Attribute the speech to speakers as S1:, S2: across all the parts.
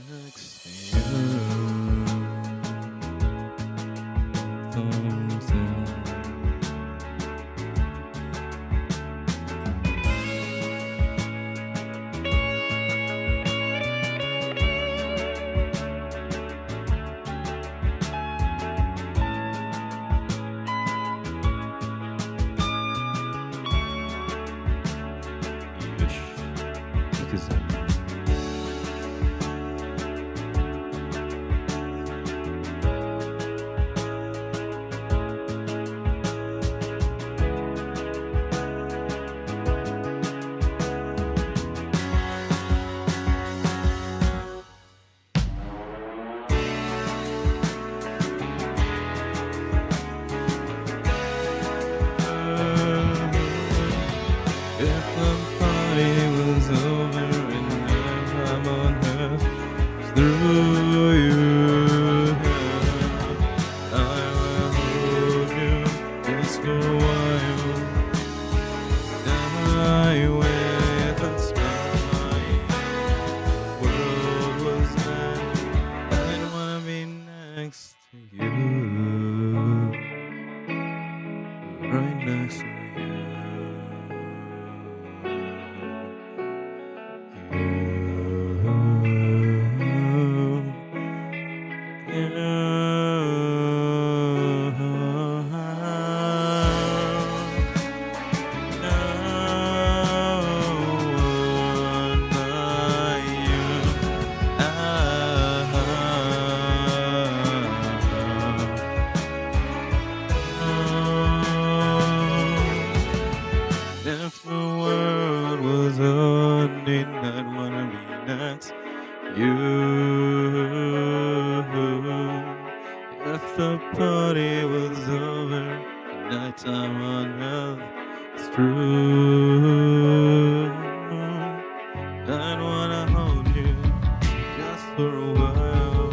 S1: next to you. Thumbs up. Yes. Because if the party was over and now I'm on earth through you, I will hold you just for a while. Die with a smile. World was mine. I'd wanna be next to you, right next to you. If the world was ending, I'd wanna be next to you. If the party was over, the nighttime on earth is through, I'd wanna hold you just for a while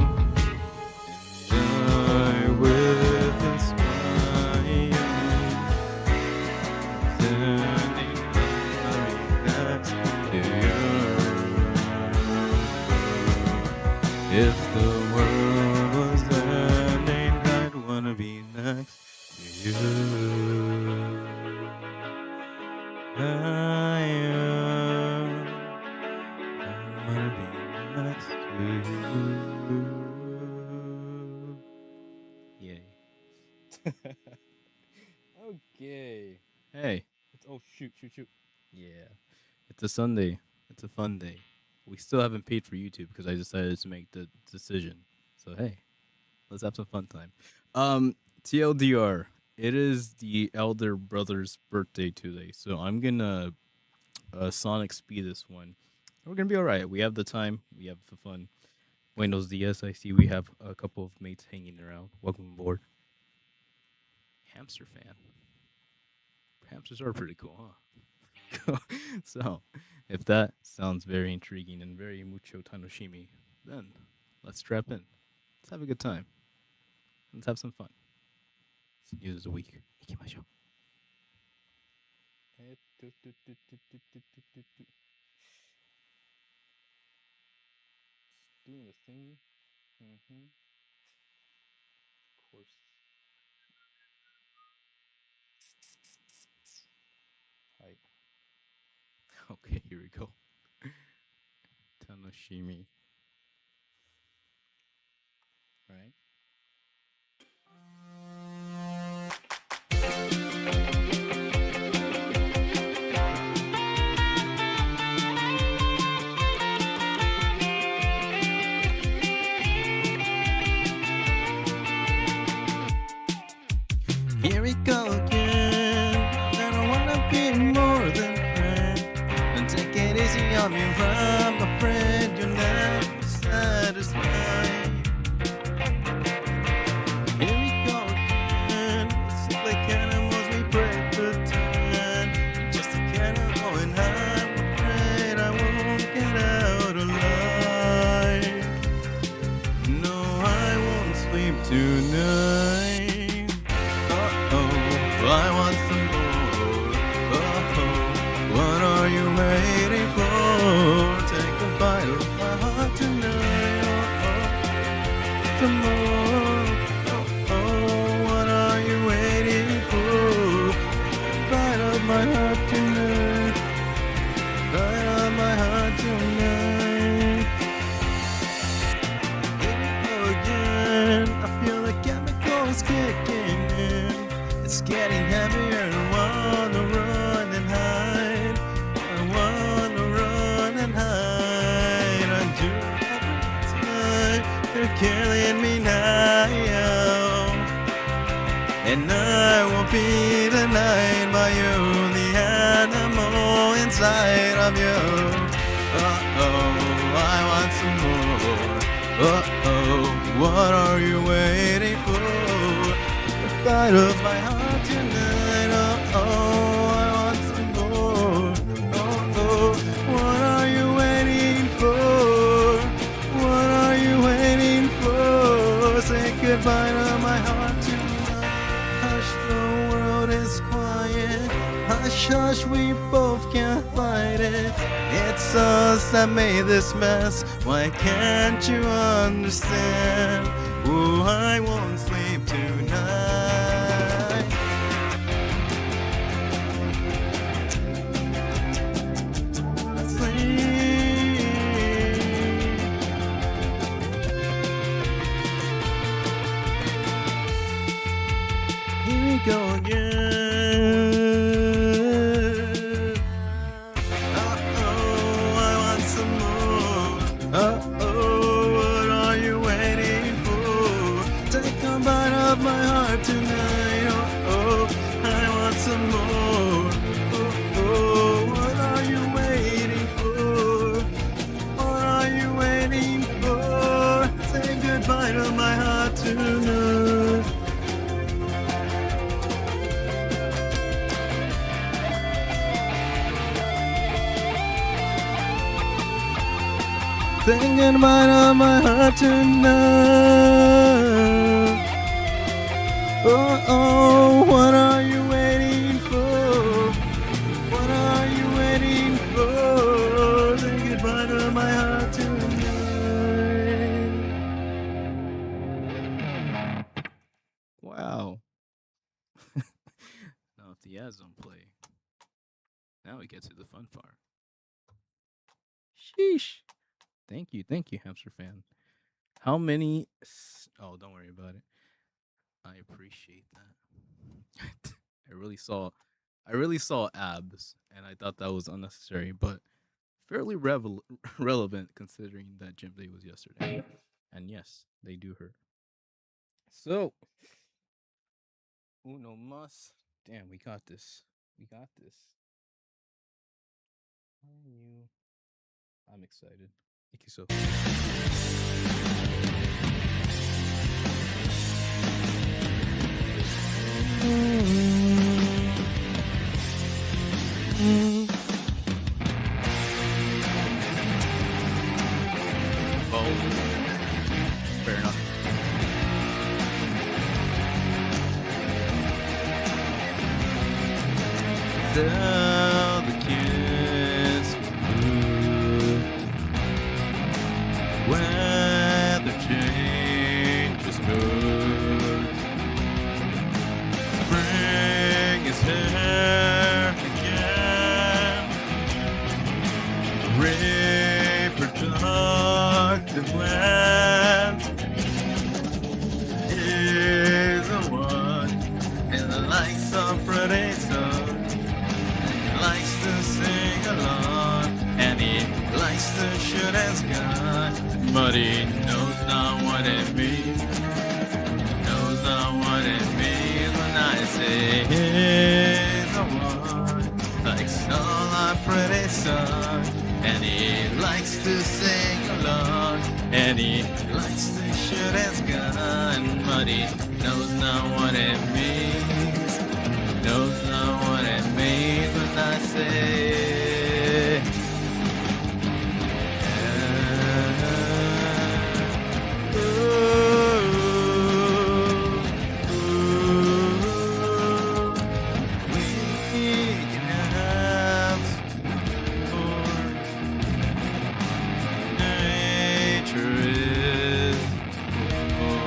S1: and die with a smile. Standing right next to you. If the world was ending, I'd wanna be next to you. I wanna be next to you. Yay. Okay. Hey. Oh, shoot. Yeah. It's a Sunday. It's a fun day. We still haven't paid for YouTube because I decided to make the decision. So, hey, let's have some fun time. TLDR. It is the elder brother's birthday today. So I'm going to Sonic speed this one. We're going to be all right. We have the time. We have the fun. Buenos dias. I see we have a couple of mates hanging around. Welcome aboard. Hamster fan. Hamsters are pretty cool, huh? So, if that sounds very intriguing and very mucho tanoshimi, then let's strap in. Let's have a good time. Let's have some fun. It's news of the week. Ikimashou. Doing this thing. Of course. Hi. Okay, here we go. Tanoshimi. Right? Here we go again. I don't wanna be more than friend. And take it easy on me, I'm afraid you're never satisfied. Here we go again. It's like animals, we break pretend. Just a kind of going, I'm afraid I won't get out alive. No, I won't sleep tonight. I want some more. Oh, what are you waiting for? Take a bite of my heart tonight. some more. Oh, oh, what are you waiting for? Bite of my heart tonight. Bite of my heart tonight. Again, I feel the chemicals kicking in. It's getting heavier and I wanna run and hide. I wanna run and hide until every time you're killing me now. And I will be denied by you, the animal inside of you. Uh-oh, I want some more. Uh-oh, what are you waiting for? The bite of my heart tonight. Uh-oh, I want some more. Uh-oh, what are you waiting for? What are you waiting for? Say goodbye to my heart tonight. Hush, the world is quiet. Hush, hush, we both can't fight it. It's us that made this mess. Why can't you understand? Oh, I won't sleep tonight. Sleep. Here we go again. Uh-oh, what are you waiting for? Take a bite of my heart tonight. Oh, I want some more. Oh, what are you waiting for? What are you waiting for? Say goodbye to my heart tonight. Say goodbye to my heart tonight. Oh, oh, what are you waiting for? What are you waiting for? Say goodbye to my heart tonight. Wow. Now if the ads don't play, now we get to the fun part. Sheesh. Thank you, hamster fan. How many? Oh, don't worry about it. I appreciate that. I really saw abs, and I thought that was unnecessary, but fairly relevant considering that gym day was yesterday. And yes, they do hurt. So, uno mas. Damn, we got this. We got this. Are you? I'm excited. Thank you so. Oh, fair enough. Tell the kids weather changes good. Spring is here again. Reproductive land is the one in the likes of predators. Likes to sing along, and he likes to shoot his gun, but he knows not what it means. Knows not what it means when I say he's the one. Likes all our pretty songs, and he likes to sing along, and he likes to shoot his gun, but he knows not what it means. Knows not what it means when I say we can have more. Nature is more.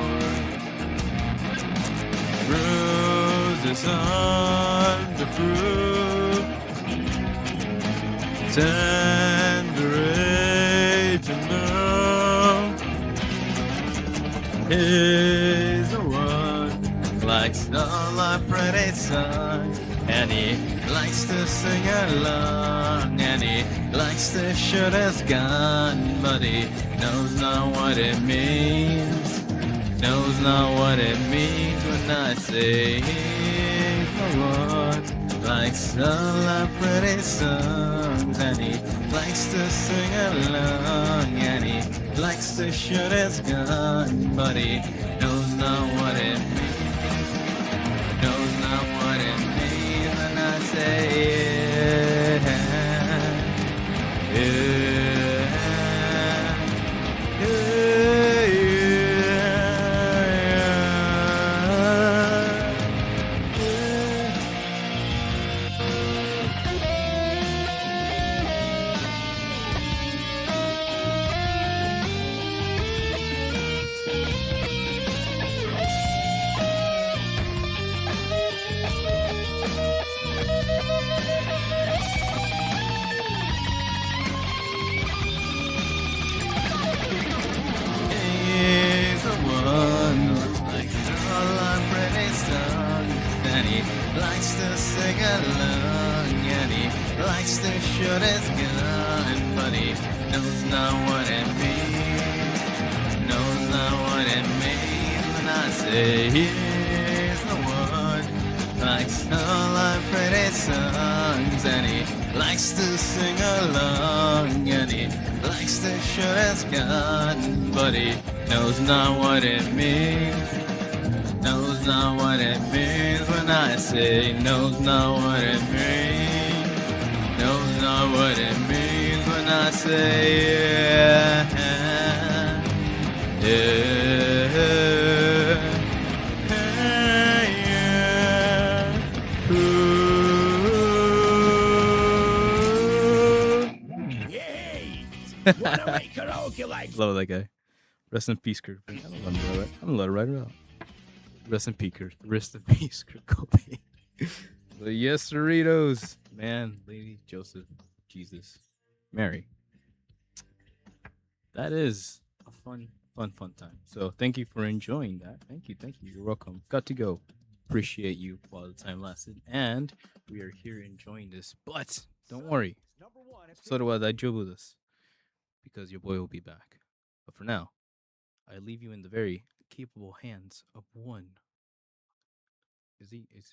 S1: is under fruit, tender age and milk. He's the one who likes the pretty song, and he likes to sing along, and he likes to shoot his gun, but he knows not what it means. Knows not what it means when I say he's the one who likes all our pretty songs, and he likes to sing along, and he likes to shoot his gun, but he knows not what it means. Knows not what it means when I say likes to sing along, and he likes to shoot his gun, but he knows not what it means. Knows not what it means when I say he's the one who likes all our pretty songs, and he likes to sing along, and he likes to shoot his gun, but he knows not what it means. Knows not what it means when I say knows not what it means. Knows not what it means when I say yeah. Love that guy. Rest in peace, Kurt. I'm gonna let it right out. Rest in peace, Kurt Cobain. But yes, Doritos, man, Lady, Joseph, Jesus, Mary. That is a fun time. So thank you for enjoying that. Thank you. You're welcome. Got to go. Appreciate you while the time lasted, and we are here enjoying this. But don't worry. So do I job with this, because your boy will be back. But for now, I leave you in the very capable hands of one. Is he? It's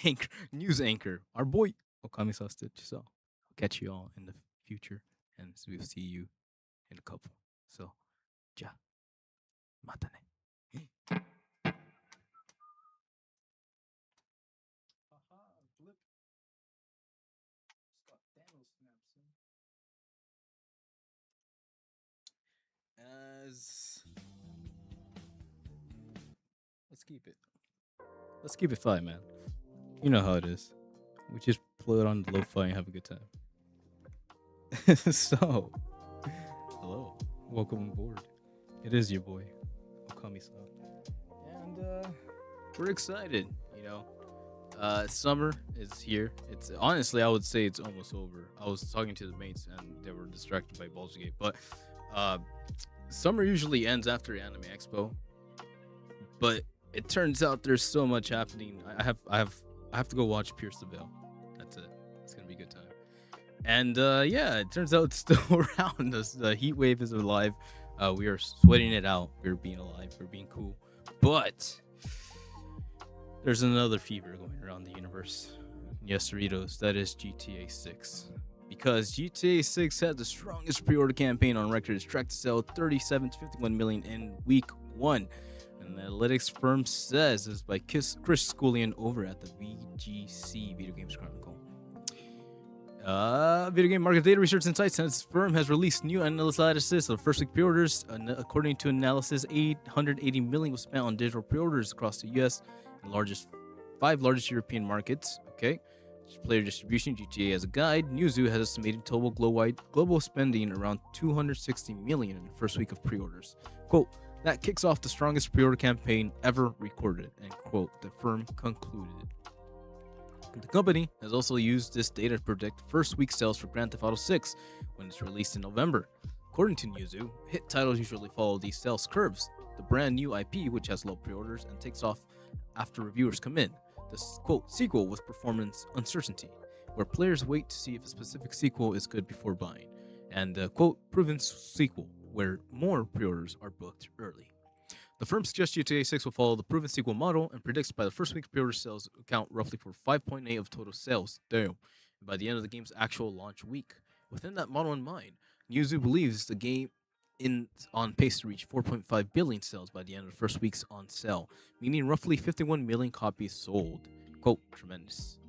S1: anchor, news anchor, our boy Okami Stitch. So I'll catch you all in the future, and we'll see you in a couple. So, ja, mata ne. As let's keep it fly, man. You know how it is. We just play it on the lo-fi and have a good time. So, hello, welcome aboard. It is your boy Okami-san, and we're excited. Summer is here. It's honestly, I would say it's almost over. I was talking to the mates, and they were distracted by Baldur's Gate, but summer usually ends after Anime Expo, but it turns out there's so much happening. I have to go watch Pierce the Veil. That's it. It's gonna be a good time. And yeah, it turns out it's still around us. The heat wave is alive. We are sweating it out. We're being alive. We're being cool. But there's another fever going around the universe. Yes, Doritos. That is GTA 6. Because GTA 6 had the strongest pre-order campaign on record. It's tracked to sell 37 to 51 million in week 1. And the analytics firm says this is by Chris Scullion over at the VGC Video Games Chronicle. Video game market data research insights since this firm has released new analysis of first week pre-orders. According to analysis, 880 million was spent on digital pre-orders across the US and five largest European markets. Okay. Player distribution, GTA as a guide, Newzoo has estimated total global spending around 260 million in the first week of pre-orders. Quote, that kicks off the strongest pre-order campaign ever recorded, end quote, the firm concluded. The company has also used this data to predict first week sales for Grand Theft Auto 6 when it's released in November. According to Newzoo, hit titles usually follow these sales curves. The brand new IP, which has low pre-orders and takes off after reviewers come in. This quote sequel with performance uncertainty, where players wait to see if a specific sequel is good before buying, and the quote proven sequel, where more pre-orders are booked early. The firm suggests GTA 6 will follow the proven sequel model and predicts by the first week pre-order sales account roughly for 5.8 of total sales. Damn. By the end of the game's actual launch week. Within that model in mind, Newzoo believes the game is on pace to reach 4.5 billion sales by the end of the first week's on sale, meaning roughly 51 million copies sold. Quote, tremendous.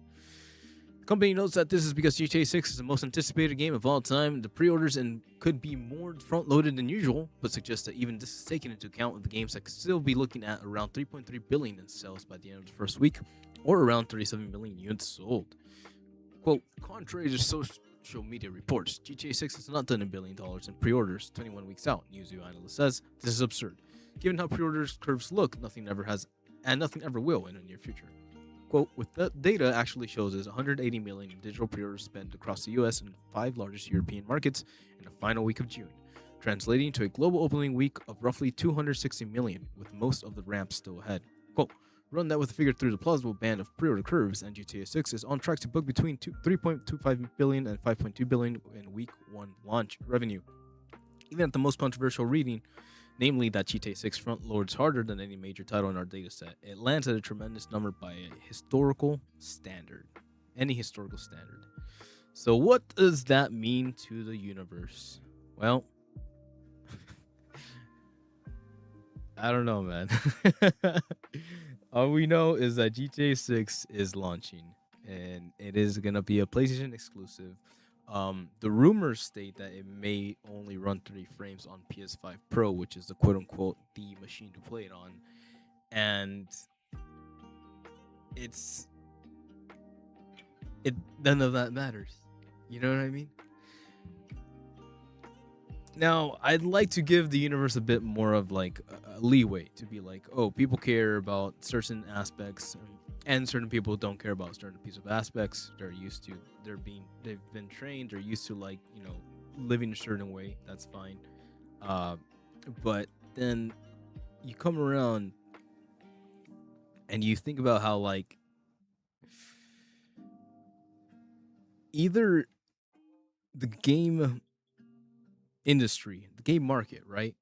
S1: The company notes that this is because GTA 6 is the most anticipated game of all time. The pre-orders and could be more front-loaded than usual, but suggests that even this is taken into account with the games that could still be looking at around 3.3 billion in sales by the end of the first week, or around 37 million units sold. Quote, contrary to social media reports, GTA 6 has not done $1 billion in pre-orders 21 weeks out. Newzoo analyst says this is absurd. Given how pre-orders curves look, nothing ever has, and nothing ever will in the near future. Quote, with the data actually shows is 180 million in digital pre-orders spent across the US and 5 largest European markets in the final week of June, translating to a global opening week of roughly 260 million, with most of the ramps still ahead. Quote, run that with a figure through the plausible band of pre-order curves, and GTA 6 is on track to book between 3.25 billion and 5.2 billion in week 1 launch revenue. Even at the most controversial reading, namely that GTA 6 front-loads harder than any major title in our dataset, it lands at a tremendous number by a historical standard. Any historical standard. So what does that mean to the universe? Well, I don't know, man. All we know is that GTA 6 is launching, and it is going to be a PlayStation exclusive. The rumors state that it may only run 30 frames on PS5 Pro, which is the quote-unquote the machine to play it on, and none of that matters. You know what I mean? Now, I'd like to give the universe a bit more of like a leeway to be like, oh, people care about certain aspects, and certain people don't care about certain piece of aspects. They've been trained, they're used to like, living a certain way. That's fine. But then you come around and you think about how like either the game industry, the game market, right,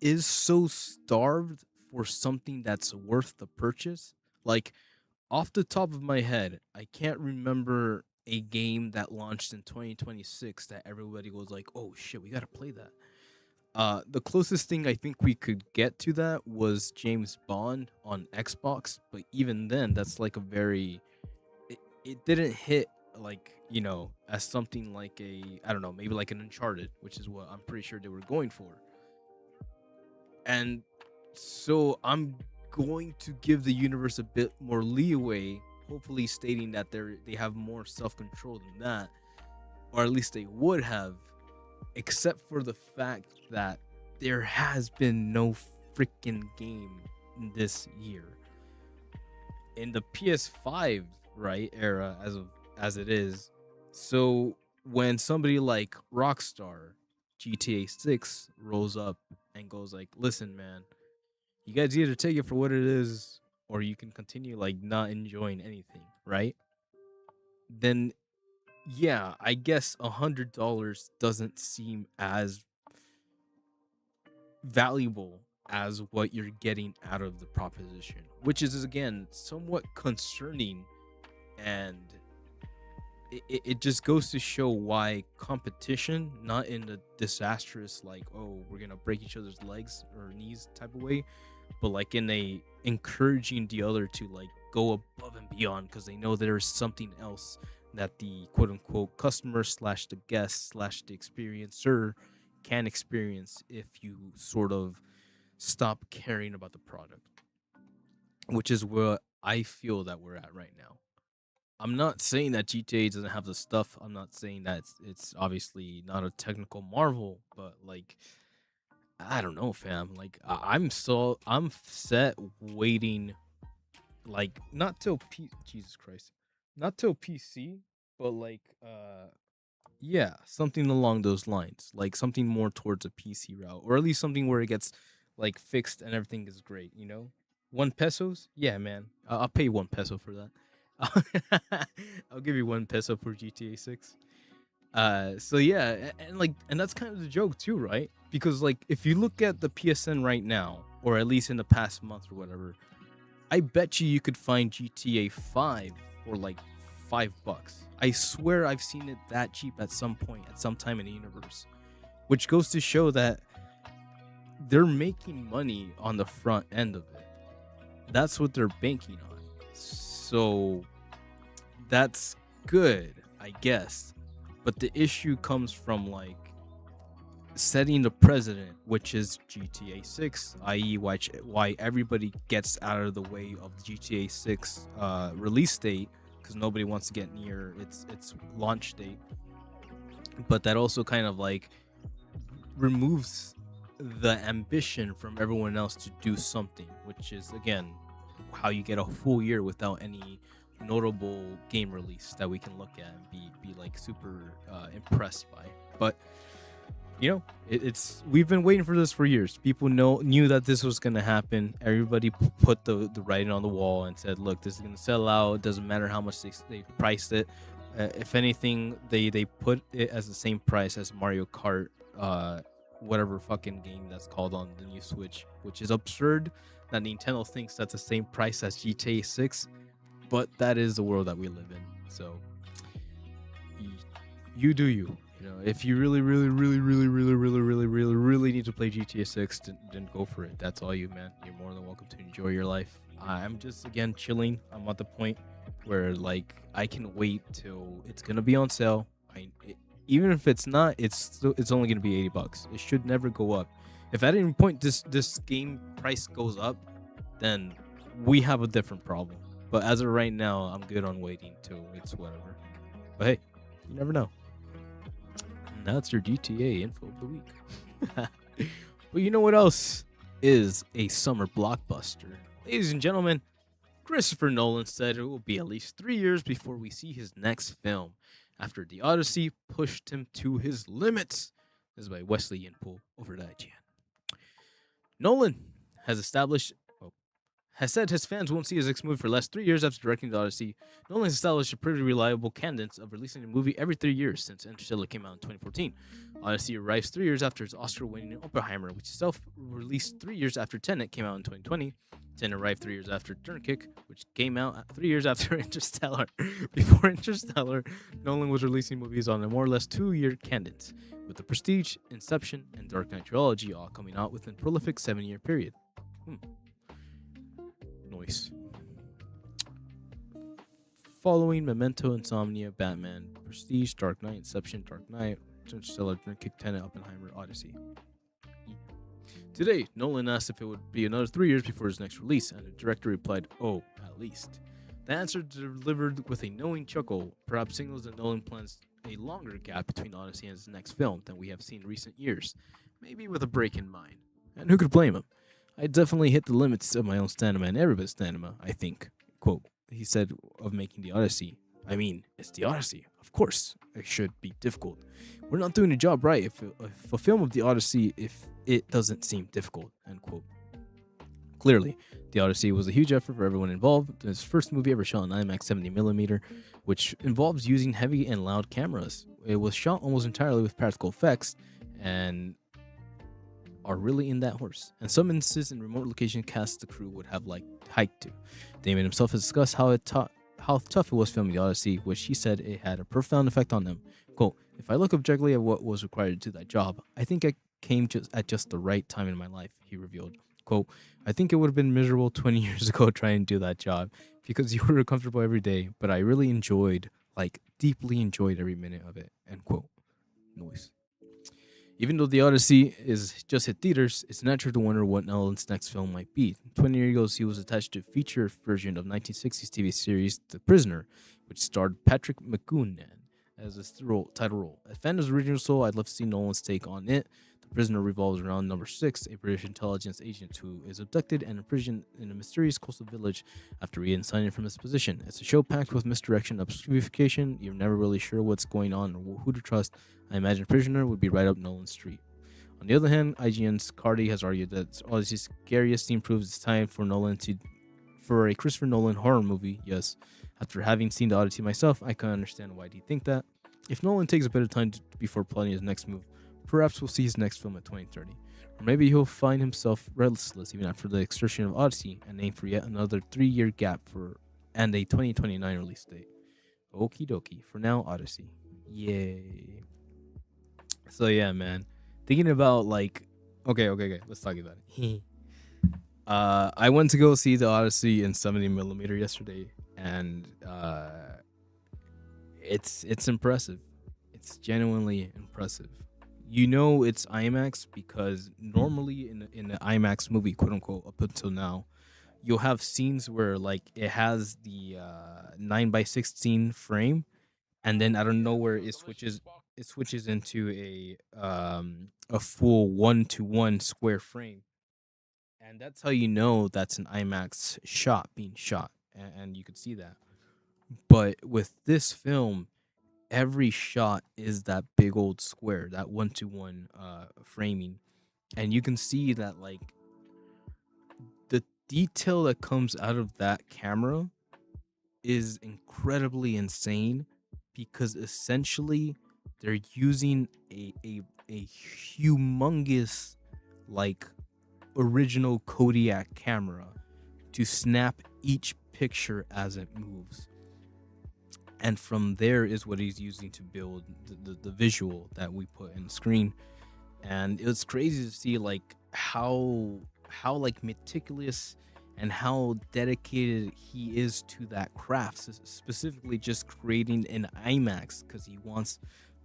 S1: is so starved for something that's worth the purchase. Like, off the top of my head, I can't remember a game that launched in 2026 that everybody was like, "Oh shit, we gotta play that." The closest thing I think we could get to that was James Bond on Xbox, but even then, that's like a very it didn't hit like as something like I don't know, maybe like an Uncharted, which is what I'm pretty sure they were going for. And so I'm going to give the universe a bit more leeway, hopefully stating that they have more self-control than that, or at least they would have, except for the fact that there has been no freaking game this year in the PS5 era as it is. So when somebody like Rockstar GTA 6 rolls up and goes like, listen, man, you guys either take it for what it is or you can continue like not enjoying anything, right? Then yeah, I guess $100 doesn't seem as valuable as what you're getting out of the proposition, which is again somewhat concerning, and it just goes to show why competition, not in a disastrous like, oh, we're gonna break each other's legs or knees type of way, but like in a encouraging the other to like go above and beyond, because they know there's something else that the quote unquote customer slash the guest slash the experiencer can experience if you sort of stop caring about the product, which is where I feel that we're at right now. I'm not saying that GTA doesn't have the stuff. I'm not saying that it's obviously not a technical marvel, but like I don't know, fam. Like I'm set waiting, like not till Jesus Christ. Not till PC, but like yeah, something along those lines. Like something more towards a PC route, or at least something where it gets like fixed and everything is great, you know? 1 pesos? Yeah, man. I'll pay 1 peso for that. I'll give you 1 peso for GTA 6. So yeah, and like, and that's kind of the joke too, right? Because like, if you look at the PSN right now, or at least in the past month or whatever, I bet you could find GTA 5 for like $5. I swear I've seen it that cheap at some point, at some time in the universe, which goes to show that they're making money on the front end of it. That's what they're banking on. So that's good, I guess. But the issue comes from like setting the precedent, which is GTA 6, i.e., why everybody gets out of the way of the GTA 6 release date because nobody wants to get near its launch date. But that also kind of like removes the ambition from everyone else to do something, which is again how you get a full year without any notable game release that we can look at and be like super impressed by. But you know, it's we've been waiting for this for years. People knew that this was gonna happen. Everybody put the writing on the wall and said, "Look, this is gonna sell out. It doesn't matter how much they priced it. If anything, they put it as the same price as Mario Kart, whatever fucking game that's called on the new Switch, which is absurd that Nintendo thinks that's the same price as GTA 6, but that is the world that we live in. So you do you. You know, if you really need to play GTA 6, then go for it. That's all you, man. You're more than welcome to enjoy your life. I'm just again chilling. I'm at the point where like I can wait till it's gonna be on sale. Even if it's not, it's only gonna be $80. It should never go up. If at any point this game price goes up, then we have a different problem. But as of right now, I'm good on waiting till it's whatever. But hey, you never know. And that's your GTA info of the week. But you know what else is a summer blockbuster? Ladies and gentlemen, Christopher Nolan said it will be at least 3 years before we see his next film, after The Odyssey pushed him to his limits. This is by Wesley Yinpool over at IGN. Nolan has established has said his fans won't see his next movie for the last 3 years after directing The Odyssey. Nolan has established a pretty reliable cadence of releasing a movie every 3 years since Interstellar came out in 2014. Odyssey arrives 3 years after its Oscar-winning Oppenheimer, which itself released 3 years after Tenet came out in 2020. Tenet arrived 3 years after Dunkirk, which came out 3 years after Interstellar. Before Interstellar, Nolan was releasing movies on a more or less 2-year cadence, with The Prestige, Inception, and Dark Knight trilogy all coming out within a prolific 7-year period. Noise. Following Memento, Insomnia, Batman, Prestige, Dark Knight, Inception, Dark Knight, Interstellar, Dunkirk, Tenet, Oppenheimer, Odyssey. Today, Nolan asked if it would be another 3 years before his next release, and the director replied, "Oh, at least." The answer, delivered with a knowing chuckle, perhaps signals that Nolan plans a longer gap between Odyssey and his next film than we have seen in recent years, maybe with a break in mind. And who could blame him? I definitely hit the limits of my own stamina and everybody's stamina, I think. Quote, he said of making The Odyssey. I mean, it's The Odyssey. Of course, it should be difficult. We're not doing the job right if a film of The Odyssey, if it doesn't seem difficult, end quote. Clearly, The Odyssey was a huge effort for everyone involved. It's his first movie ever shot on IMAX 70mm, which involves using heavy and loud cameras. It was shot almost entirely with practical effects, and are really in that horse. And some instances in remote location casts the crew would have like hiked to. Damon himself has discussed how tough it was filming The Odyssey, which he said it had a profound effect on them. Quote, if I look objectively at what was required to do that job, I think I came at just the right time in my life, he revealed. Quote, I think it would have been miserable 20 years ago trying to do that job because you were comfortable every day, but I really enjoyed, like deeply enjoyed every minute of it, end quote. Noise. Even though The Odyssey is just hit theaters, it's natural to wonder what Nolan's next film might be. 20 years ago, he was attached to a feature version of 1960s TV series The Prisoner, which starred Patrick McGoohan as his title role. As fan of his original soul, I'd love to see Nolan's take on it. The Prisoner revolves around number 6, a British intelligence agent who is abducted and imprisoned in a mysterious coastal village after reassigning from his position. It's a show packed with misdirection, obfuscation. You're never really sure what's going on or who to trust. I imagine Prisoner would be right up Nolan's street. On the other hand, IGN's Cardi has argued that Odyssey's scariest scene proves it's time for a Christopher Nolan horror movie. Yes, after having seen the Odyssey myself, I can understand why do you think that. If Nolan takes a bit of time before planning his next move, perhaps we'll see his next film at 2030. Or maybe he'll find himself restless even after the extortion of Odyssey and aim for yet another 3-year gap and a 2029 release date. Okie dokie. For now, Odyssey. Yay. So yeah, man. Thinking about okay. Let's talk about it. I went to go see the Odyssey in 70mm yesterday, and it's impressive. It's genuinely impressive. You know it's IMAX because normally in the IMAX movie, quote unquote, up until now, you'll have scenes where it has the 9:16 frame, and then out of nowhere it switches into a full 1:1 square frame, and that's how you know that's an IMAX shot being shot, and you could see that. But with this film, every shot is that big old square, that 1:1 framing, and you can see that the detail that comes out of that camera is incredibly insane, because essentially they're using a humongous original Kodiak camera to snap each picture as it moves, and from there is what he's using to build the visual that we put in the screen. And it's crazy to see how meticulous and how dedicated he is to that craft, specifically just creating an IMAX, because he wants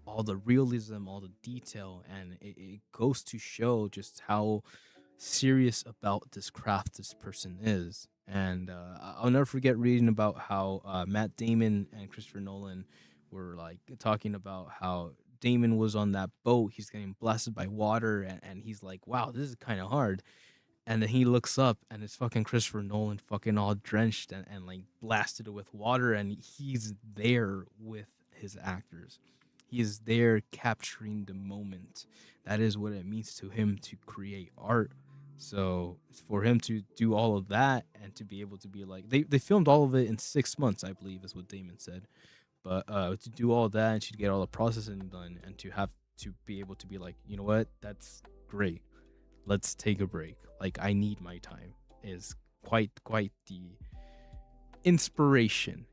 S1: all the realism, all the detail, and it goes to show just how serious about this craft this person is. And I'll never forget reading about how Matt Damon and Christopher Nolan were talking about how Damon was on that boat, he's getting blasted by water, and he's like, wow, this is kind of hard. And then he looks up and it's fucking Christopher Nolan, fucking all drenched and blasted with water, and he's there with his actors. He is there capturing the moment. That is what it means to him to create art. So for him to do all of that and to be able to be they filmed all of it in 6 months, I believe is what Damon said. But to do all that and to get all the processing done and to have to be able to be you know what, that's great, let's take a break, I need my time, is quite the inspiration.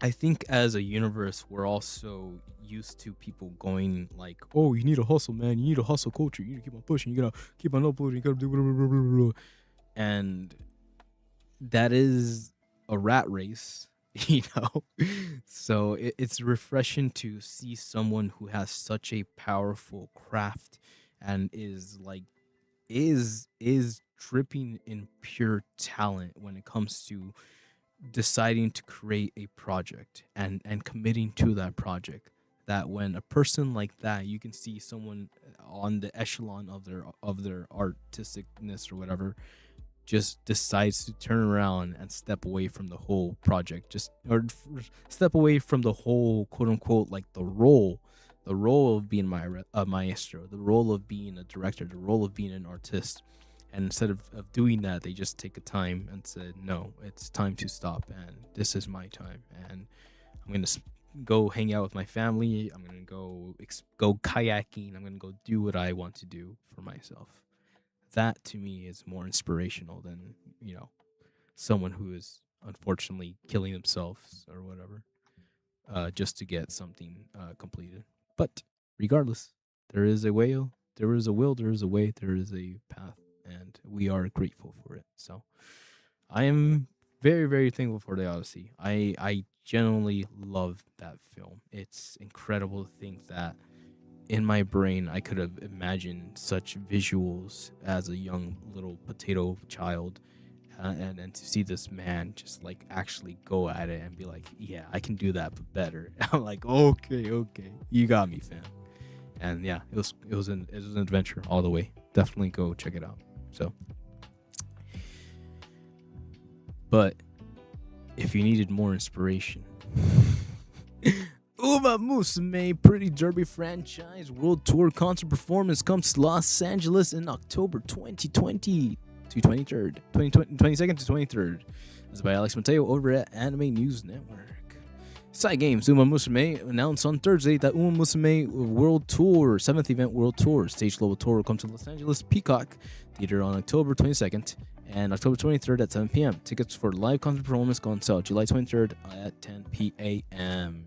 S1: I think as a universe we're also used to people going oh, you need to hustle, man, you need a hustle culture, you need to keep on pushing, you gotta keep on uploading, you gotta do blah, blah, blah, blah, blah. And that is a rat race. So it's refreshing to see someone who has such a powerful craft and is dripping in pure talent when it comes to deciding to create a project and committing to that project. That when a person like that, you can see someone on the echelon of their artisticness or whatever, just decides to turn around and step away from the whole project, step away from the whole quote unquote the role of being a maestro, the role of being a director, the role of being an artist. And instead of doing that, they just take a time and said, no, it's time to stop, and this is my time, and I'm gonna go hang out with my family, I'm gonna go kayaking, I'm gonna go do what I want to do for myself. That to me is more inspirational than someone who is unfortunately killing themselves or whatever, just to get something completed. But regardless, there is a way, there is a will, there is a way, there is a path, and we are grateful for it. So I am very, very thankful for the Odyssey. I genuinely love that film. It's incredible to think that in my brain I could have imagined such visuals as a young little potato child, and to see this man just actually go at it and be yeah, I can do that but better. I'm okay, you got me, fam, And yeah, it was an adventure all the way. Definitely go check it out. So, but if you needed more inspiration, Uma Musume Pretty Derby franchise world tour concert performance comes to Los Angeles in October 2020 to 23rd, 22nd to 23rd. This is by Alex Mateo over at Anime News Network. Side Games, Uma Musume announced on Thursday that Uma Musume World Tour, 7th event World Tour, stage level tour will come to Los Angeles Peacock Theater on October 22nd and October 23rd at 7 p.m. Tickets for live concert performance go on sale July 23rd at 10 p.m.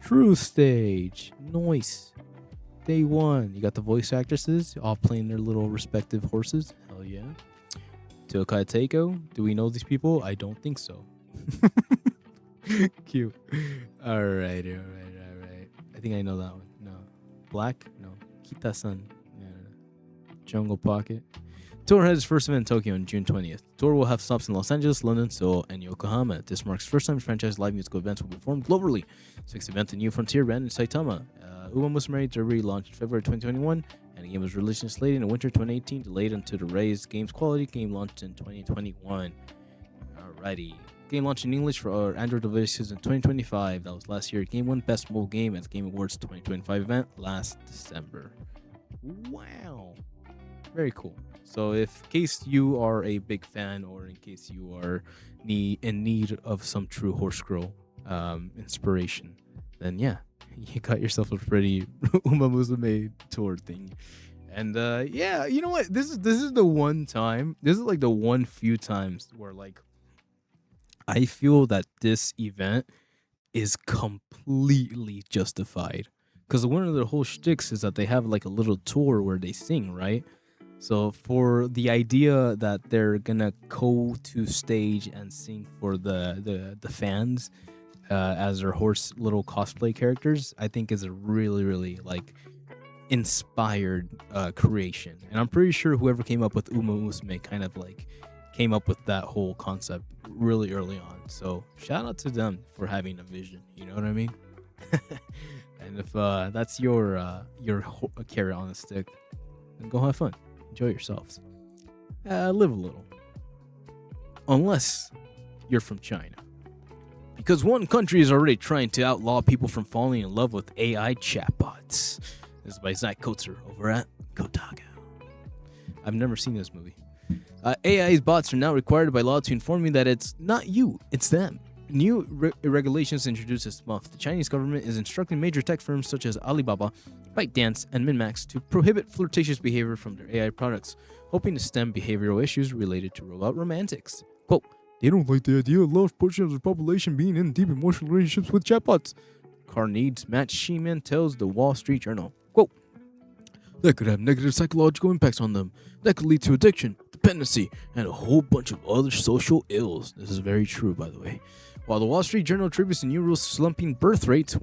S1: True Stage, nice. Day one, you got the voice actresses all playing their little respective horses. Hell yeah. Tokai Teiko, do we know these people? I don't think so. Cute. All right. I think I know that one. No. Black? No. Kita-san. No. Jungle Pocket. Tour has its first event in Tokyo on June 20th. Tour will have stops in Los Angeles, London, Seoul, and Yokohama. This marks the first time franchise live musical events will be performed globally. 6th event, the New Frontier ran in Saitama. Uma Musume Derby launched in February 2021, and the game was released in Slade in winter 2018, delayed until the raised game's quality. Game launched in 2021. Alrighty. Game launched in English for Android devices in 2025. That was last year. Game won Best Mobile Game at the Game Awards 2025 event last December. Wow. Very cool. So in case you are a big fan or in case you are in need of some true horse girl inspiration, then yeah, you got yourself a pretty Uma Musume tour thing. And yeah, you know what? This is the one time. This is like the one few times where like I feel that this event is completely justified. Because one of the whole shticks is that they have like a little tour where they sing, right? So for the idea that they're gonna go to stage and sing for the fans as their horse little cosplay characters, I think is a really, really like inspired creation. And I'm pretty sure whoever came up with Uma Musume kind of like came up with that whole concept really early on. So shout out to them for having a vision. You know what I mean? And if that's your carrot on a stick, then go have fun. Enjoy yourselves. Live a little. Unless you're from China. Because one country is already trying to outlaw people from falling in love with AI chatbots. This is by Zach Kotzer over at Otaku. I've never seen this movie. AI's bots are now required by law to inform you that it's not you, it's them. New regulations introduced this month. The Chinese government is instructing major tech firms such as Alibaba, ByteDance, and MinMax to prohibit flirtatious behavior from their AI products, hoping to stem behavioral issues related to robot romantics. Quote, they don't like the idea of large portions of the population being in deep emotional relationships with chatbots. Carneades Matt Sheeman tells the Wall Street Journal. Quote, that could have negative psychological impacts on them. That could lead to addiction, dependency, and a whole bunch of other social ills. This is very true, by the way. While the Wall Street Journal attributes the new rules slumping birth rates,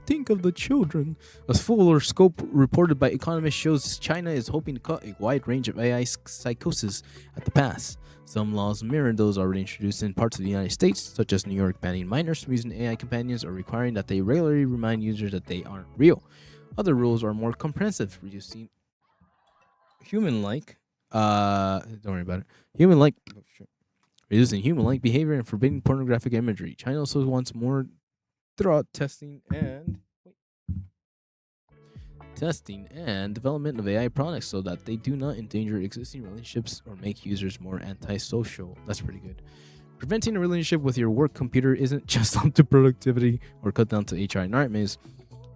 S1: think of the children. A fuller scope reported by economists shows China is hoping to cut a wide range of AI psychosis at the pass. Some laws mirror those already introduced in parts of the United States, such as New York banning minors from using AI companions or requiring that they regularly remind users that they aren't real. Other rules are more comprehensive, reducing human-like, don't worry about it, human-like, reducing human-like behavior and forbidding pornographic imagery. China also wants more thorough testing and development of AI products so that they do not endanger existing relationships or make users more antisocial. That's pretty good. Preventing a relationship with your work computer isn't just up to productivity or cut down to HR nightmares,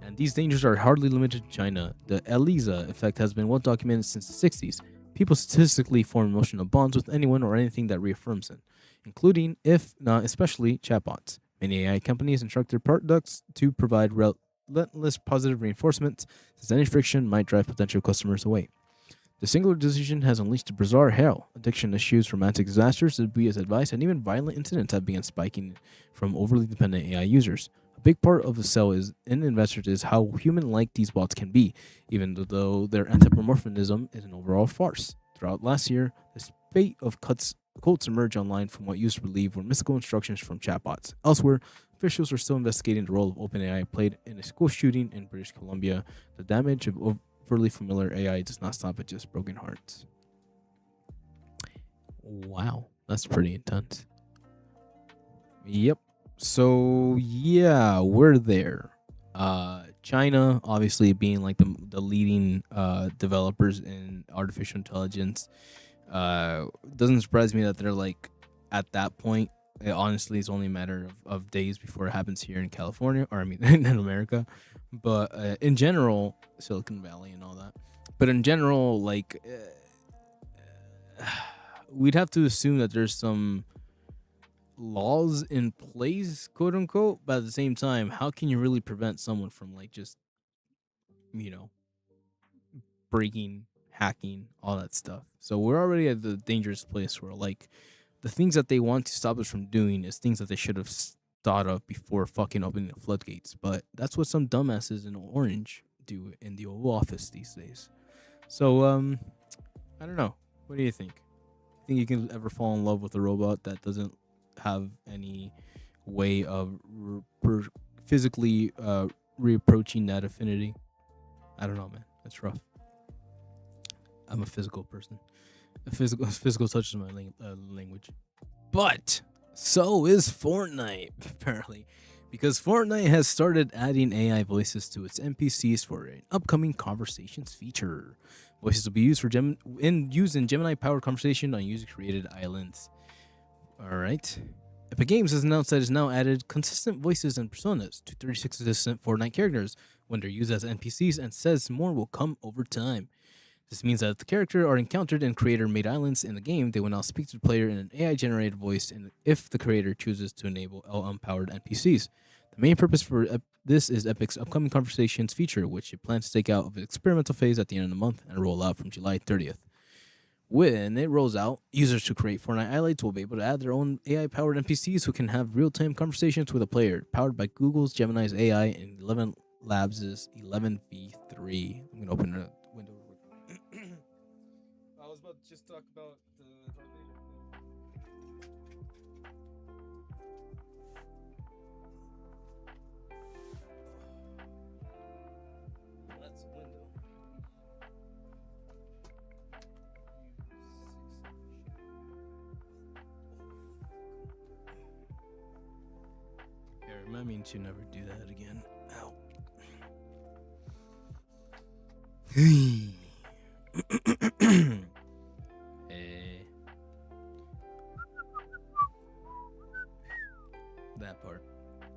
S1: and these dangers are hardly limited to China. The ELIZA effect has been well documented since the 60s. People statistically form emotional bonds with anyone or anything that reaffirms them, including, if not especially, chatbots. Many AI companies instruct their products to provide relentless positive reinforcement, since any friction might drive potential customers away. The singular decision has unleashed a bizarre hell. Addiction issues, romantic disasters, abuse advice, and even violent incidents have begun spiking from overly dependent AI users. A big part of the sell in investors is how human-like these bots can be, even though their anthropomorphism is an overall farce. Throughout last year, the spate of cuts quotes emerge online from what users believe were mystical instructions from chatbots. Elsewhere, officials are still investigating the role of OpenAI played in a school shooting in British Columbia. The damage of overly familiar AI does not stop at just broken hearts. Wow, that's pretty intense. Yep. So yeah, we're there. China obviously being like the leading developers in artificial intelligence. Doesn't surprise me that they're like at that point. It honestly is only a matter of days before it happens here in California, or I mean in America. But in general, Silicon Valley and all that. But in general, like we'd have to assume that there's some laws in place, quote unquote. But at the same time, how can you really prevent someone from like just, you know, breaking, hacking, all that stuff? So we're already at the dangerous place where like the things that they want to stop us from doing is things that they should have thought of before fucking opening the floodgates. But that's what some dumbasses in orange do in the Oval Office these days. So I don't know. What do you think? Think you can ever fall in love with a robot that doesn't have any way of physically reapproaching that affinity? I don't know, man. That's rough. I'm a physical person. A physical touch is my language. But so is Fortnite, apparently, because Fortnite has started adding AI voices to its NPCs for an upcoming conversations feature. Voices will be used in Gemini-powered conversation on user-created islands. All right. Epic Games has announced that it has now added consistent voices and personas to 36 existent Fortnite characters when they're used as NPCs, and says more will come over time. This means that if the character are encountered in creator-made islands in the game, they will now speak to the player in an AI-generated voice, and if the creator chooses to enable L-powered NPCs. The main purpose for this is Epic's upcoming Conversations feature, which it plans to take out of its experimental phase at the end of the month and roll out from July 30th. When it rolls out, users who create Fortnite highlights will be able to add their own AI-powered NPCs who can have real-time conversations with a player, powered by Google's Gemini's AI and 11 Labs' 11v3. I'm going to open a window. I was about to just talk about the Darth Vader thing. That's a window. Yeah, remind me to never do that again. Ow. That part.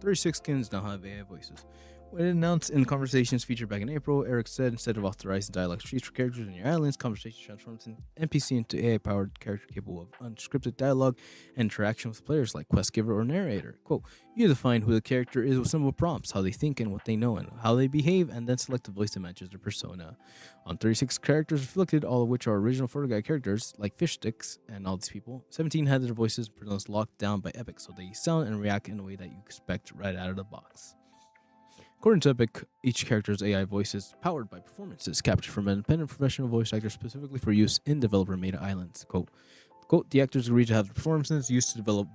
S1: 36 skins now have AI voices. When announced in Conversations feature back in April, Eric said instead of authorizing dialogue speech for characters in your islands, Conversations transforms an NPC into AI-powered character capable of unscripted dialogue and interaction with players like quest giver or narrator. Quote, you define who the character is with simple prompts, how they think and what they know, and how they behave, and then select the voice that matches their persona. On 36 characters reflected, all of which are original Fortnite characters, like Fish Sticks and all these people, 17 had their voices and personas locked down by Epic, so they sound and react in a way that you expect right out of the box. According to Epic, each character's AI voice is powered by performances captured from independent professional voice actors specifically for use in developer-made islands. Quote, the actors agreed to have the performances used to develop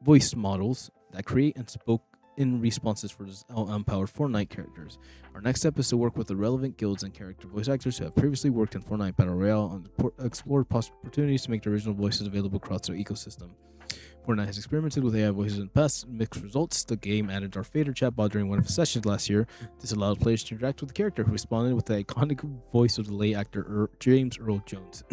S1: voice models that create and spoke in responses for these LM-powered Fortnite characters. Our next step is to work with the relevant guilds and character voice actors who have previously worked in Fortnite Battle Royale and explored possible opportunities to make the original voices available across their ecosystem. Fortnite has experimented with AI voices in the past, mixed results. The game added Darth Vader chatbot during one of its sessions last year. This allowed players to interact with the character, who responded with the iconic voice of the late actor James Earl Jones.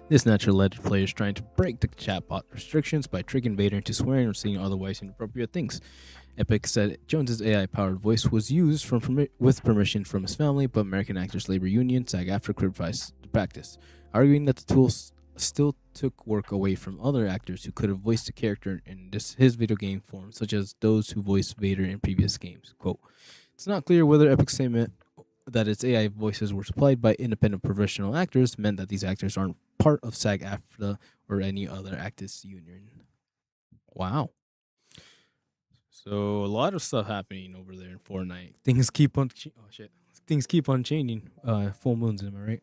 S1: This naturally led to players trying to break the chatbot restrictions by tricking Vader into swearing or saying otherwise inappropriate things. Epic said Jones's AI-powered voice was used with permission from his family, but American Actors Labor Union SAG-AFTRA criticized the practice, arguing that the tools still took work away from other actors who could have voiced the character in his video game form, such as those who voiced Vader in previous games. Quote, it's not clear whether Epic's statement that its AI voices were supplied by independent professional actors meant that these actors aren't part of SAG-AFTRA or any other actors union. Wow. So a lot of stuff happening over there in Fortnite. Things keep on changing. Full moons, am I right?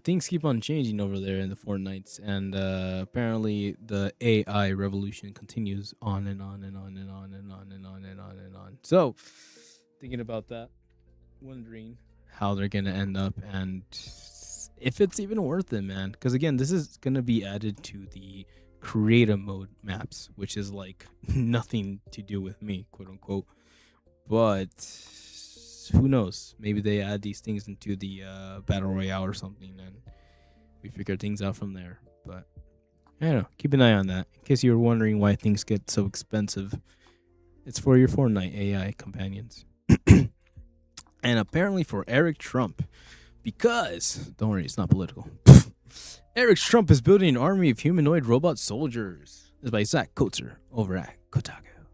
S1: Things keep on changing over there in the Fortnites, and apparently the AI revolution continues on and on and on and on and on and on and on and on. So, thinking about that, wondering how they're gonna end up and if it's even worth it, man. Because again, this is gonna be added to the creative mode maps, which is like nothing to do with me, quote unquote. But who knows? Maybe they add these things into the battle royale or something, and we figure things out from there. But I don't know. Keep an eye on that in case you're wondering why things get so expensive. It's for your Fortnite AI companions. And apparently for Eric Trump, because don't worry, it's not political. Eric Trump is building an army of humanoid robot soldiers. This is by Zach Kotzer over at Kotaku.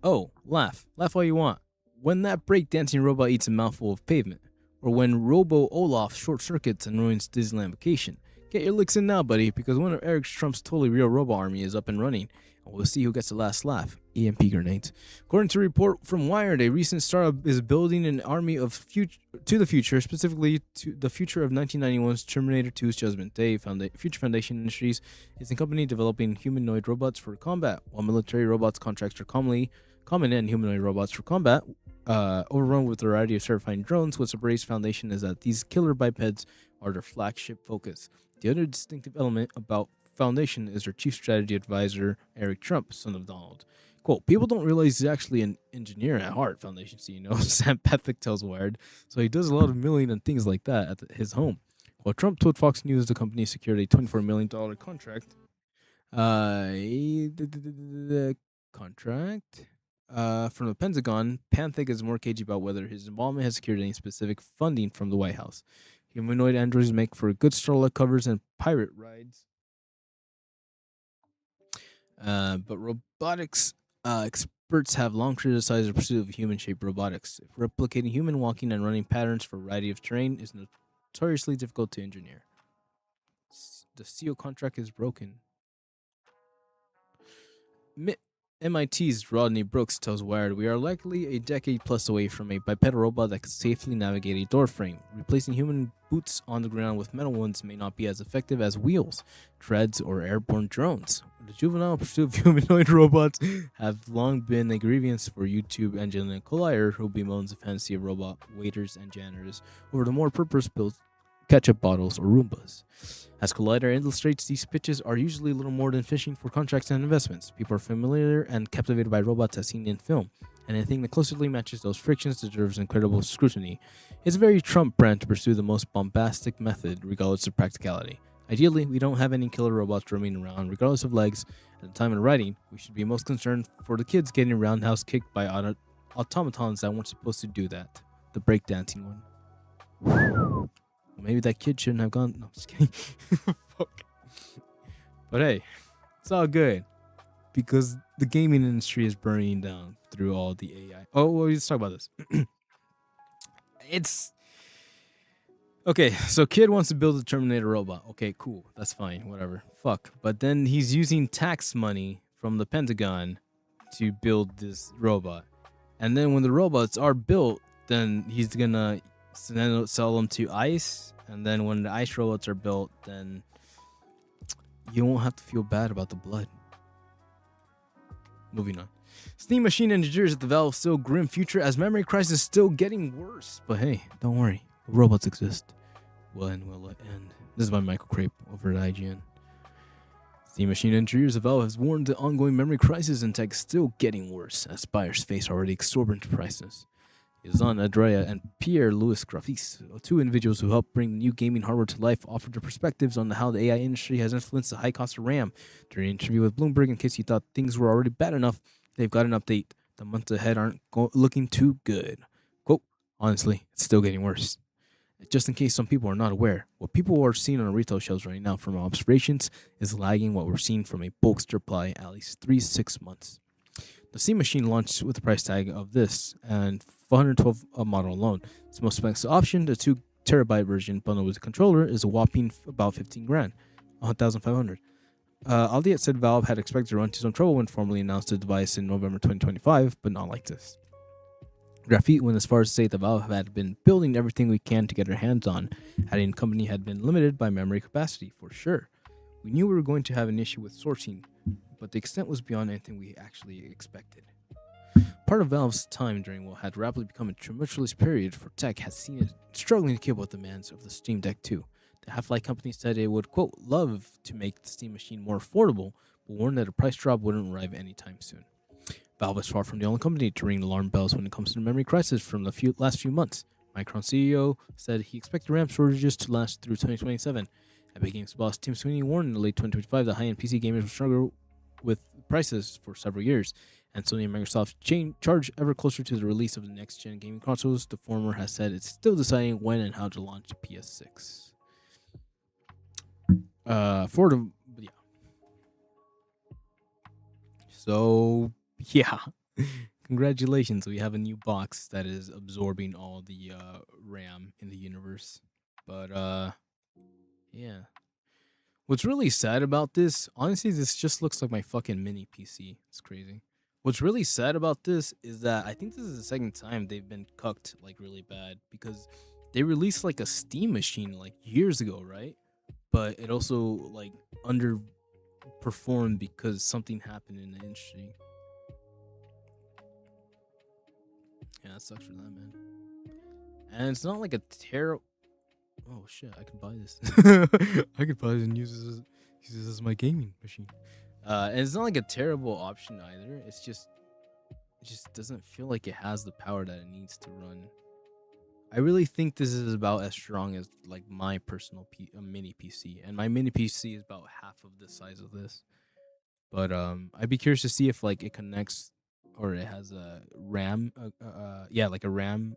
S1: Oh, laugh all you want. When that breakdancing robot eats a mouthful of pavement, or when Robo Olaf short circuits and ruins Disneyland vacation. Get your licks in now, buddy, because one of Eric Trump's totally real robot army is up and running, and we'll see who gets the last laugh. EMP grenades. According to a report from Wired, a recent startup is building an army of to the future, specifically to the future of 1991's Terminator 2's Judgment Day. Future Foundation Industries is a company developing humanoid robots for combat, while military robots contracts are common in humanoid robots for combat. Overrun with a variety of certifying drones, what separates Foundation is that these killer bipeds are their flagship focus. The other distinctive element about Foundation is their chief strategy advisor, Eric Trump, son of Donald. Quote, people don't realize he's actually an engineer at heart, Foundation CEO Sam Pethick tells Wired, so he does a lot of milling and things like that at his home. While Trump told Fox News the company secured a $24 million contract, from the Pentagon, Panthick is more cagey about whether his involvement has secured any specific funding from the White House. Humanoid androids make for good starlight covers and pirate rides. But robotics experts have long criticized the pursuit of human-shaped robotics. Replicating human walking and running patterns for a variety of terrain is notoriously difficult to engineer. The CEO contract is broken. MIT's Rodney Brooks tells Wired, we are likely a decade plus away from a bipedal robot that can safely navigate a door frame. Replacing human boots on the ground with metal ones may not be as effective as wheels, treads, or airborne drones. The juvenile pursuit of humanoid robots have long been a grievance for YouTube Angelina Collier, who bemoans the fantasy of robot waiters and janitors over the more purpose-built ketchup bottles or Roombas. As Collider illustrates, these pitches are usually little more than fishing for contracts and investments. People are familiar and captivated by robots as seen in film, and anything that closely matches those frictions deserves incredible scrutiny. It's a very Trump brand to pursue the most bombastic method, regardless of practicality. Ideally, we don't have any killer robots roaming around, regardless of legs. At the time of writing, we should be most concerned for the kids getting roundhouse kicked by automatons that weren't supposed to do that. The breakdancing one. Maybe that kid shouldn't have gone. No, I'm just kidding. Fuck. But hey, it's all good because the gaming industry is burning down through all the AI. Oh, well, let's talk about this. It's okay. So, kid wants to build a Terminator robot. Okay, cool. That's fine. Whatever. Fuck. But then he's using tax money from the Pentagon to build this robot, and then when the robots are built, then he's gonna sell them to ICE. And then when the ICE robots are built, then you won't have to feel bad about the blood. Moving on. Steam Machine engineers at the Valve still grim future as memory crisis is still getting worse. But hey, don't worry. Robots exist. When will it end? This is by Michael Crape over at IGN. Steam Machine engineers at Valve has warned the ongoing memory crisis in tech is still getting worse as buyers face already exorbitant prices. Yazan Adrea and Pierre-Louis Grafis, two individuals who helped bring new gaming hardware to life, offered their perspectives on how the AI industry has influenced the high cost of RAM. During an interview with Bloomberg, in case you thought things were already bad enough, they've got an update. The months ahead aren't looking too good. Quote, honestly, it's still getting worse. Just in case some people are not aware, what people are seeing on retail shelves right now from observations is lagging what we're seeing from a bulk supply at least 3 to 6 months. The Steam Machine launched with the price tag of this and 412 a model alone. Its most expensive option, the 2 terabyte version bundled with the controller, is a whopping about 15 grand, 1,500. Aldiet said Valve had expected to run into some trouble when formally announced the device in November 2025, but not like this. Graphite went as far as to say that Valve had been building everything we can to get our hands on, adding the company had been limited by memory capacity, for sure. We knew we were going to have an issue with sourcing, but the extent was beyond anything we actually expected. Part of Valve's time during what had rapidly become a tumultuous period for tech has seen it struggling to keep up with the demands of the Steam Deck 2. The Half-Life company said it would, quote, love to make the Steam machine more affordable, but warned that a price drop wouldn't arrive anytime soon. Valve is far from the only company to ring alarm bells when it comes to the memory crisis from the last few months. Micron CEO said he expected RAM shortages to last through 2027. Epic Games boss Tim Sweeney warned in late 2025 that high-end PC gamers would struggle with prices for several years, and Sony and Microsoft charge ever closer to the release of the next-gen gaming consoles. The former has said it's still deciding when and how to launch the PS6. Yeah. So yeah, congratulations. We have a new box that is absorbing all the RAM in the universe. But yeah. What's really sad about this, honestly, this just looks like my fucking mini PC. It's crazy. What's really sad about this is that I think this is the second time they've been cucked like really bad because they released like a Steam machine like years ago, right? But it also like underperformed because something happened in the industry. Yeah, it sucks for them, man. And it's not like a terrible. Oh shit! I can buy this. I could buy this and use this as my gaming machine. And it's not like a terrible option either. It just doesn't feel like it has the power that it needs to run. I really think this is about as strong as like my personal mini PC, and my mini PC is about half of the size of this. But I'd be curious to see if like it connects or it has a RAM, yeah, like a RAM,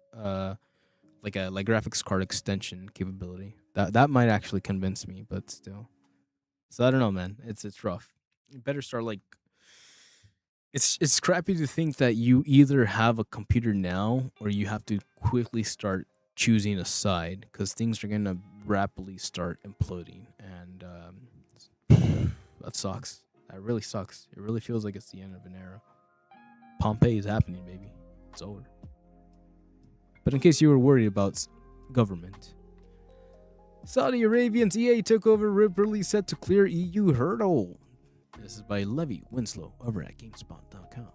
S1: like a like graphics card extension capability. That might actually convince me, but still. So I don't know, man. It's rough. You better start like it's crappy to think that you either have a computer now or you have to quickly start choosing a side because things are gonna rapidly start imploding, and that sucks. That really sucks. It really feels like it's the end of an era. Pompeii is happening, baby. It's over. But in case you were worried about government, Saudi Arabians EA took over, reportedly set to clear EU hurdle. This is by Levi Winslow over at GameSpot.com.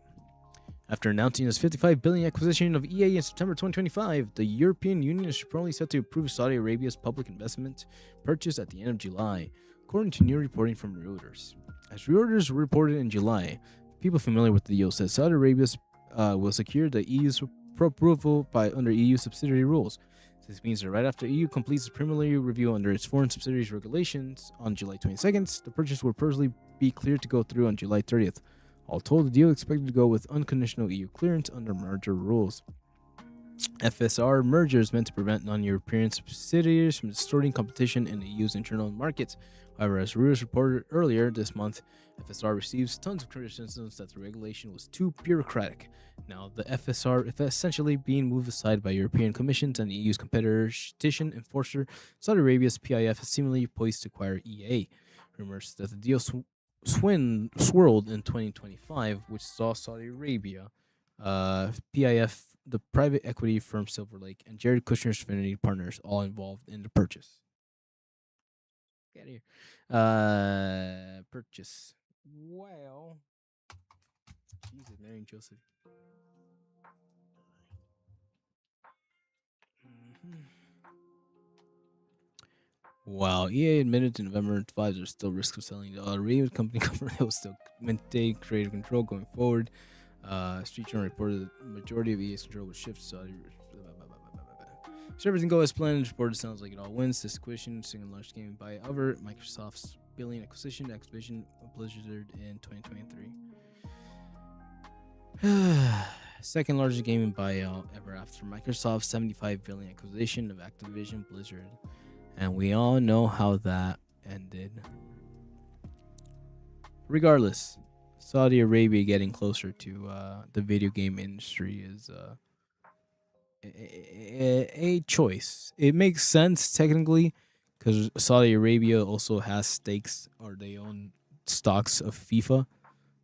S1: After announcing its $55 billion acquisition of EA in September 2025, the European Union is reportedly set to approve Saudi Arabia's public investment purchase at the end of July, according to new reporting from Reuters. As Reuters reported in July, people familiar with the deal said Saudi Arabia will secure the EU's approval by under EU subsidiary rules. This means that right after EU completes the preliminary review under its foreign subsidiaries regulations on July 22nd, the purchase will personally be cleared to go through on July 30th. All told, the deal is expected to go with unconditional EU clearance under merger rules. FSR merger is meant to prevent non-European subsidiaries from distorting competition in the EU's internal markets. However, as Reuters reported earlier this month, FSR receives tons of criticisms that the regulation was too bureaucratic. Now, the FSR is essentially being moved aside by European Commissions and the EU's competition enforcer, Saudi Arabia's PIF is seemingly poised to acquire EA. Rumors that the deal swirled in 2025, which saw Saudi Arabia, PIF, the private equity firm Silver Lake, and Jared Kushner's Affinity Partners all involved in the purchase. Get here. Purchase. Well, Jesus, Mary and Joseph. While EA admitted in November 5 there's still risks of selling the Arabian company government will still maintain creative control going forward. Street Journal reported the majority of EA's control would shift to Saudi. So everything goes as planned. Reported sounds like it all wins. This acquisition, second largest gaming buyout ever. Microsoft's billion acquisition of Blizzard in 2023. Second largest gaming buyout ever after Microsoft's 75 billion acquisition of Activision Blizzard. And we all know how that ended. Regardless, Saudi Arabia getting closer to the video game industry is a choice. It makes sense technically because Saudi Arabia also has stakes or they own stocks of FIFA.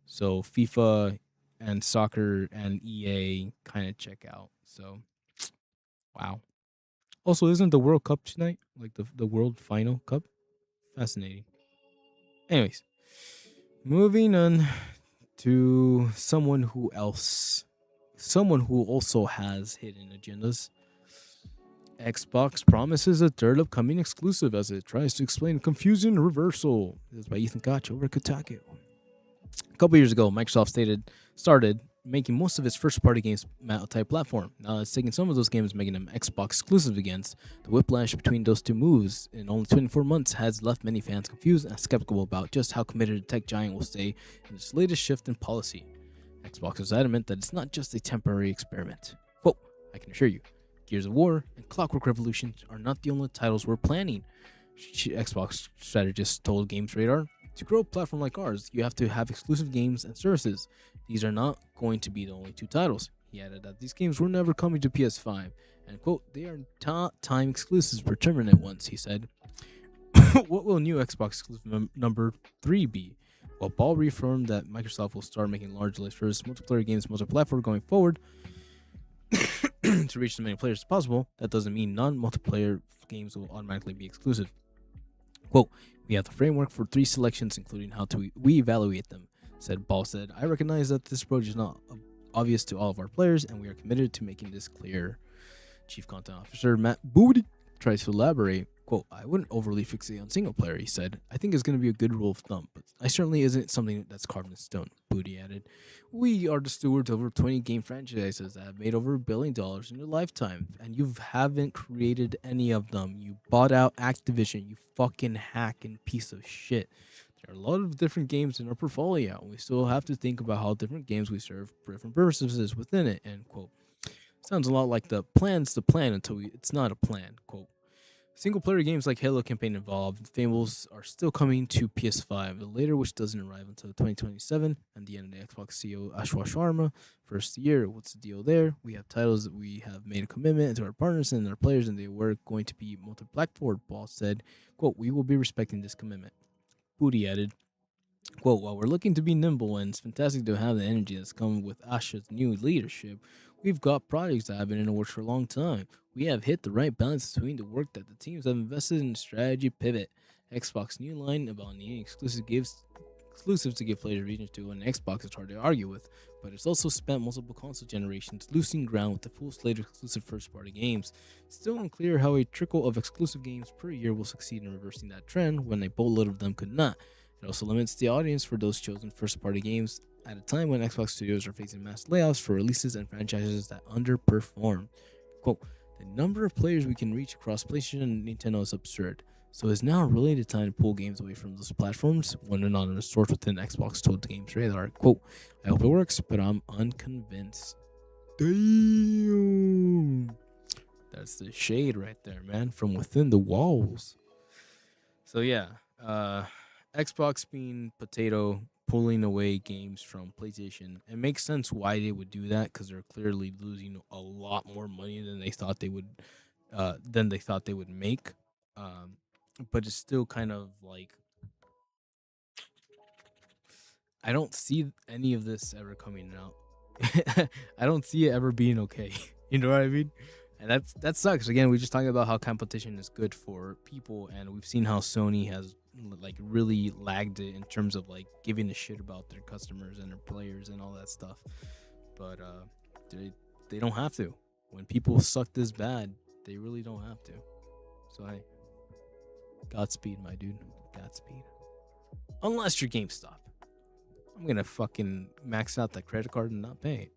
S1: So FIFA and soccer and EA kind of check out. So, wow. Also, isn't the World Cup tonight? Like the World Final Cup? Fascinating. Anyways, moving on to someone who also has hidden agendas. Xbox promises a third upcoming exclusive as it tries to explain confusing reversal. This is by Ethan Koch over at Kotaku. A couple years ago, Microsoft started making most of its first-party games multi-platform. Now it's taking some of those games, making them Xbox exclusive against. The whiplash between those two moves in only 24 months has left many fans confused and skeptical about just how committed the tech giant will stay in its latest shift in policy. Xbox is adamant that it's not just a temporary experiment. Quote, I can assure you, Gears of War and Clockwork Revolution are not the only titles we're planning, Xbox strategist told Games Radar. To grow a platform like ours, you have to have exclusive games and services. These are not going to be the only two titles. He added that these games were never coming to PS5, and quote, they are time exclusives for permanent ones, he said. What will new Xbox exclusive number 3 be? Well, Ball reaffirmed that Microsoft will start making largely first multiplayer games multi-platform going forward to reach as many players as possible. That doesn't mean non-multiplayer games will automatically be exclusive. Quote, we have the framework for 3 selections, including how we evaluate them, Ball said. I recognize that this approach is not obvious to all of our players, and we are committed to making this clear. Chief Content Officer Matt Booty tries to elaborate. Quote, I wouldn't overly fixate on single player, he said. I think it's going to be a good rule of thumb, but I certainly isn't something that's carved in stone, Booty added. We are the stewards of over 20 game franchises that have made over $1 billion in their lifetime, and you haven't created any of them. You bought out Activision, you fucking hacking piece of shit. There are a lot of different games in our portfolio, and we still have to think about how different games we serve different purposes within it, end quote. Sounds a lot like the plan's the plan until it's not a plan, quote. Single-player games like Halo Campaign Involved, Fables are still coming to PS5, the later which doesn't arrive until 2027, and the end of the Xbox CEO Ashwin Sharma first year. What's the deal there? We have titles that we have made a commitment to our partners and our players, and they were going to be multi-platform, Ball said. Quote, we will be respecting this commitment. Booty added, quote, while we're looking to be nimble and it's fantastic to have the energy that's come with Asha's new leadership, we've got projects that have been in the works for a long time. We have hit the right balance between the work that the teams have invested in the strategy pivot. Xbox new line about needing exclusives to give players regions to, and Xbox is hard to argue with, but it's also spent multiple console generations losing ground with the full slate of exclusive first-party games. Still unclear how a trickle of exclusive games per year will succeed in reversing that trend when a boatload of them could not. It also limits the audience for those chosen first-party games at a time when Xbox studios are facing mass layoffs for releases and franchises that underperform. Quote, the number of players we can reach across PlayStation and Nintendo is absurd, so it's now really the time to pull games away from those platforms, one anonymous source within Xbox told the Games Radar. Quote, I hope it works, but I'm unconvinced. Damn. That's the shade right there, man, from within the walls. So yeah, Xbox being potato, pulling away games from PlayStation. It makes sense why they would do that, because they're clearly losing a lot more money than they thought they would make. But it's still kind of like, I don't see any of this ever coming out. I don't see it ever being okay. You know what I mean? And that sucks. Again, we just talking about how competition is good for people, and we've seen how Sony has like really lagged it in terms of like giving a shit about their customers and their players and all that stuff. But they don't have to. When people suck this bad, they really don't have to. So hey, Godspeed, my dude. Godspeed. Unless you're GameStop, I'm gonna fucking max out that credit card and not pay it.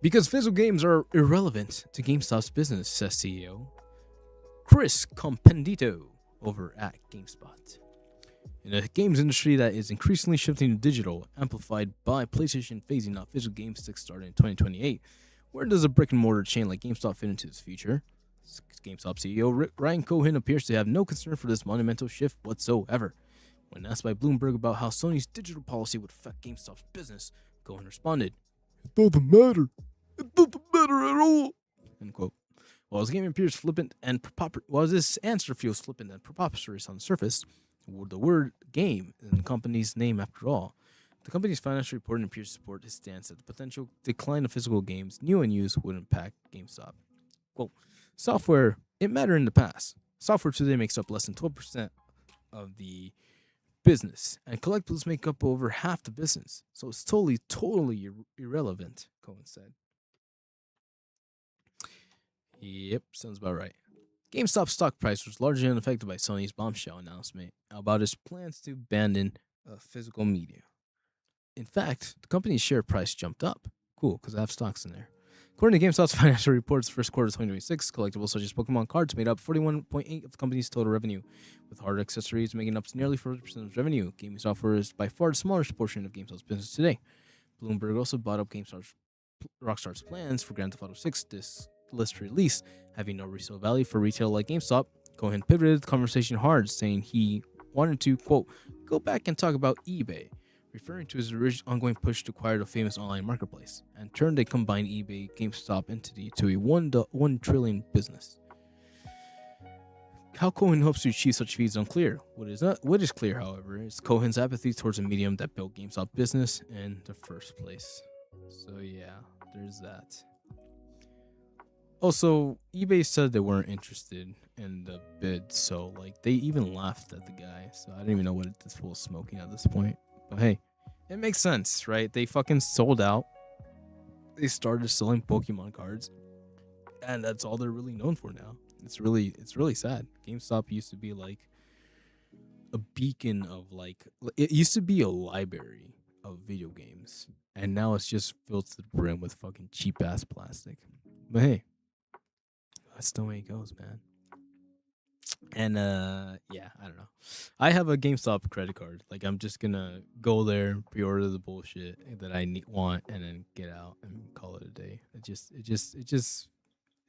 S1: Because physical games are irrelevant to GameStop's business, says CEO Chris Compendito over at GameSpot. In a games industry that is increasingly shifting to digital, amplified by PlayStation phasing out physical game sticks starting in 2028, where does a brick-and-mortar chain like GameStop fit into this future? GameStop CEO Ryan Cohen appears to have no concern for this monumental shift whatsoever. When asked by Bloomberg about how Sony's digital policy would affect GameStop's business, Cohen responded, "It doesn't matter. It doesn't matter at all." End quote. While his answer feels flippant and preposterous on the surface, the word game is in the company's name after all. The company's financial reporting appears to support his stance that the potential decline of physical games, new and used, would impact GameStop. Quote, software, it mattered in the past. Software today makes up less than 12% of the business, and collectibles make up over half the business. So it's totally irrelevant, Cohen said. Yep, sounds about right. GameStop's stock price was largely unaffected by Sony's bombshell announcement about its plans to abandon physical media. In fact, the company's share price jumped up. Cool, because I have stocks in there. According to GameStop's financial reports, first quarter of 2026, collectibles such as Pokemon cards made up 41.8% of the company's total revenue, with hard accessories making up nearly 40% of its revenue. Gaming software is by far the smallest portion of GameStop's business today. Bloomberg also bought up Rockstar's plans for Grand Theft Auto 6 this list release, having no resale value for retail like GameStop. Cohen pivoted the conversation hard, saying he wanted to, quote, go back and talk about eBay, referring to his ongoing push to acquire the famous online marketplace, and turned a combined eBay GameStop entity to a $1 trillion business. How Cohen hopes to achieve such feats is unclear. What is clear, however, is Cohen's apathy towards a medium that built GameStop business in the first place. So yeah, there's that. Also, eBay said they weren't interested in the bid, so like they even laughed at the guy. So I don't even know what this fool is smoking at this point. But hey, it makes sense, right? They fucking sold out. They started selling Pokemon cards, and that's all they're really known for now. It's really sad. GameStop used to be like a beacon of like it used to be a library of video games, and now it's just filled to the brim with fucking cheap ass plastic. But hey, that's the way it goes, man. And yeah, I don't know. I have a GameStop credit card. Like I'm just gonna go there, pre-order the bullshit that I want, and then get out and call it a day. It just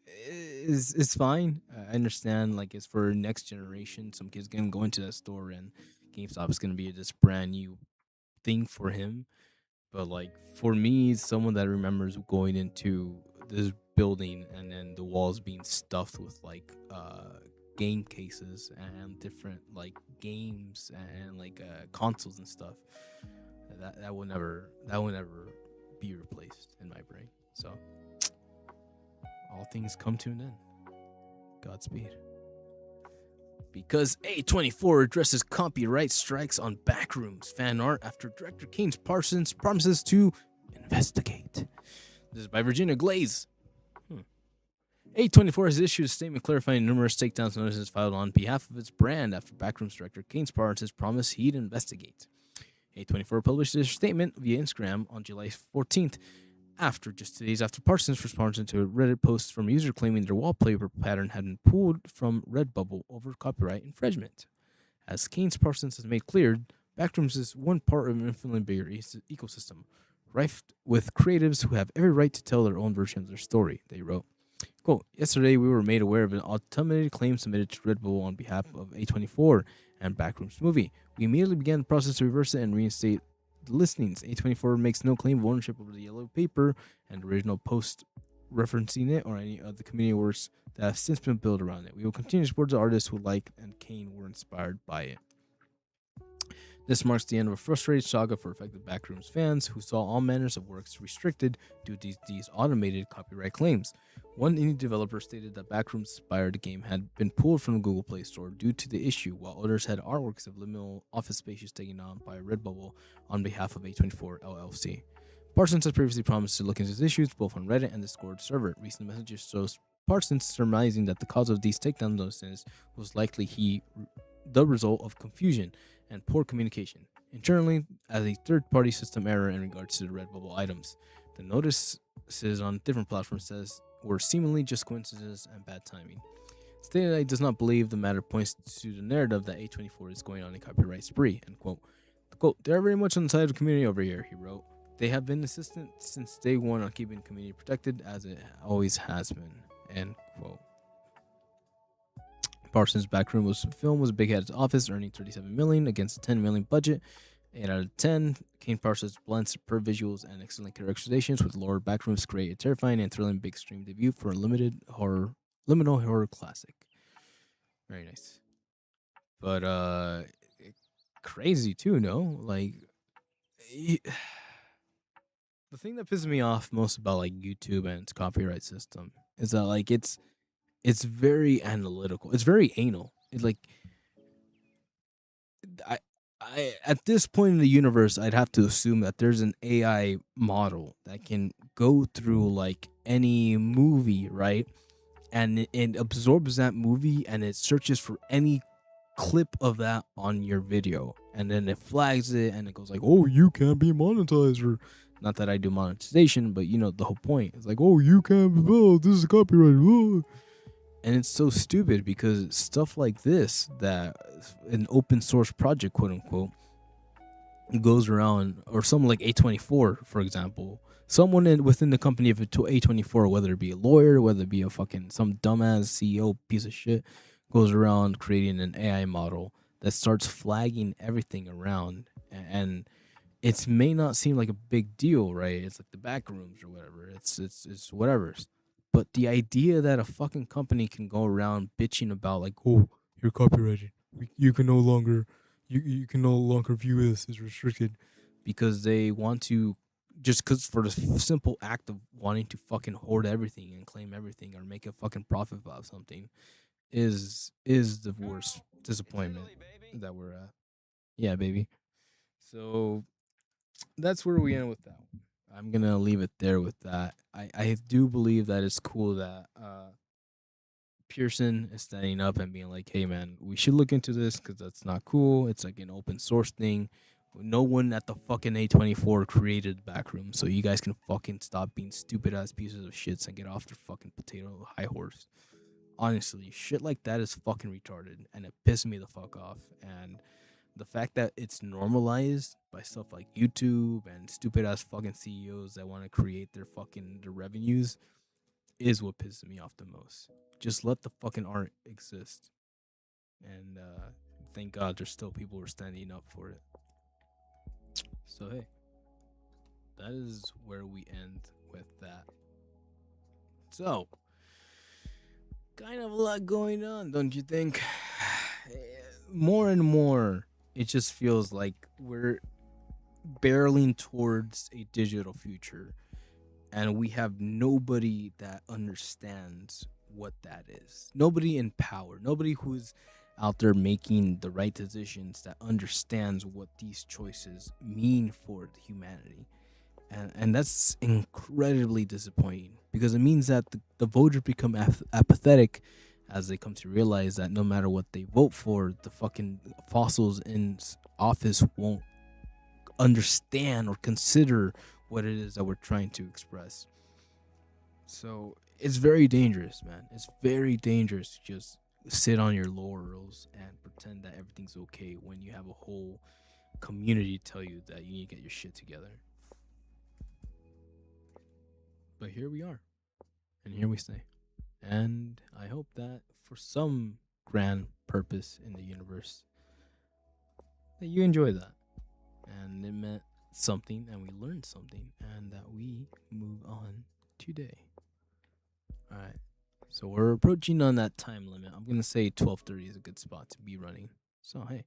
S1: is fine. I understand. Like it's for next generation. Some kid's gonna go into that store and GameStop is gonna be this brand new thing for him. But like for me, someone that remembers going into this building and then the walls being stuffed with like game cases and different like games and like consoles and stuff, that will never be replaced in my brain. So all things come to an end. Godspeed. Because A24 addresses copyright strikes on Backrooms fan art after director Kane Parsons promises to investigate. This is by Virginia Glaze. A24 has issued a statement clarifying numerous takedowns notices filed on behalf of its brand after Backrooms director Kane Parsons promised he'd investigate. A24 published their statement via Instagram on July 14th, just 2 days after Parsons responded to a Reddit post from a user claiming their wallpaper pattern had been pulled from Redbubble over copyright infringement. As Kane Parsons has made clear, Backrooms is one part of an infinitely bigger ecosystem, rife with creatives who have every right to tell their own version of their story, they wrote. Quote, yesterday we were made aware of an automated claim submitted to Redbubble on behalf of A24 and Backrooms Movie. We immediately began the process to reverse it and reinstate the listings. A24 makes no claim of ownership over the yellow paper and original post referencing it or any of the community works that have since been built around it. We will continue to support the artists who like and Kane were inspired by it. This marks the end of a frustrated saga for affected Backrooms fans who saw all manners of works restricted due to these automated copyright claims. One indie developer stated that Backrooms inspired game had been pulled from the Google Play Store due to the issue, while others had artworks of liminal office spaces taken on by Redbubble on behalf of A24 LLC. Parsons has previously promised to look into these issues both on Reddit and Discord server. Recent messages shows Parsons surmising that the cause of these takedown notices was likely the result of confusion and poor communication internally as a third-party system error in regards to the Redbubble items. The notices on different platforms were seemingly just coincidences and bad timing. Stated that he does not believe the matter points to the narrative that A24 is going on a copyright spree, end quote. Quote, they are very much on the side of the community over here, he wrote. They have been insistent since day one on keeping the community protected as it always has been, end quote. Parsons' Backroom film was big at its office, earning $37 million against a $10 million budget. 8 out of 10. Kane Parsons blends superb visuals and excellent characterizations with Lord Backrooms create a terrifying and thrilling big screen debut for a liminal horror classic. Very nice. But crazy too, no? Like y- the thing that pisses me off most about like YouTube and its copyright system is that like it's very analytical. It's very anal. It's like I I at this point in the universe, I'd have to assume that there's an AI model that can go through like any movie, right? And it absorbs that movie and it searches for any clip of that on your video, and then it flags it and it goes like, "Oh, you can't be monetized," or not that I do monetization, but you know the whole point. It's like, "Oh, you can't. Oh, this is copyright." Oh. And it's so stupid because stuff like this, that an open source project, quote unquote, goes around, or something like A24, for example, someone within the company of A24, whether it be a lawyer, whether it be a fucking some dumbass CEO piece of shit, goes around creating an AI model that starts flagging everything around, and it may not seem like a big deal, right? It's like the back rooms or whatever. It's whatever. But the idea that a fucking company can go around bitching about like, oh, you're copyrighted. You can no longer, you can no longer view this as restricted, because they want to, just because for the simple act of wanting to fucking hoard everything and claim everything or make a fucking profit about something, is the worst disappointment that we're at. Yeah, baby. So that's where we end with that one. I'm gonna leave it there with that. I do believe that it's cool that Pearson is standing up and being like, "Hey, man, we should look into this because that's not cool. It's like an open source thing. No one at the fucking A24 created Backroom, so you guys can fucking stop being stupid ass pieces of shits and get off their fucking potato high horse." Honestly, shit like that is fucking retarded, and it pisses me the fuck off. And the fact that it's normalized by stuff like YouTube and stupid ass fucking CEOs that want to create their revenues is what pisses me off the most. Just let the fucking art exist, and thank God there's still people who are standing up for it. So hey, that is where we end with that. So, kind of a lot going on, don't you think? More and more, it just feels like we're barreling towards a digital future, and we have nobody that understands what that is. Nobody in power, nobody who's out there making the right decisions that understands what these choices mean for humanity. And that's incredibly disappointing, because it means that the voters become apathetic as they come to realize that no matter what they vote for, the fucking fossils in office won't understand or consider what it is that we're trying to express. So it's very dangerous, man. It's very dangerous to just sit on your laurels and pretend that everything's okay when you have a whole community tell you that you need to get your shit together. But here we are, and here we stay. And I hope that for some grand purpose in the universe, that you enjoy that. And it meant something, and we learned something, and that we move on today. All right. So we're approaching on that time limit. I'm gonna say 12:30 is a good spot to be running. So hey,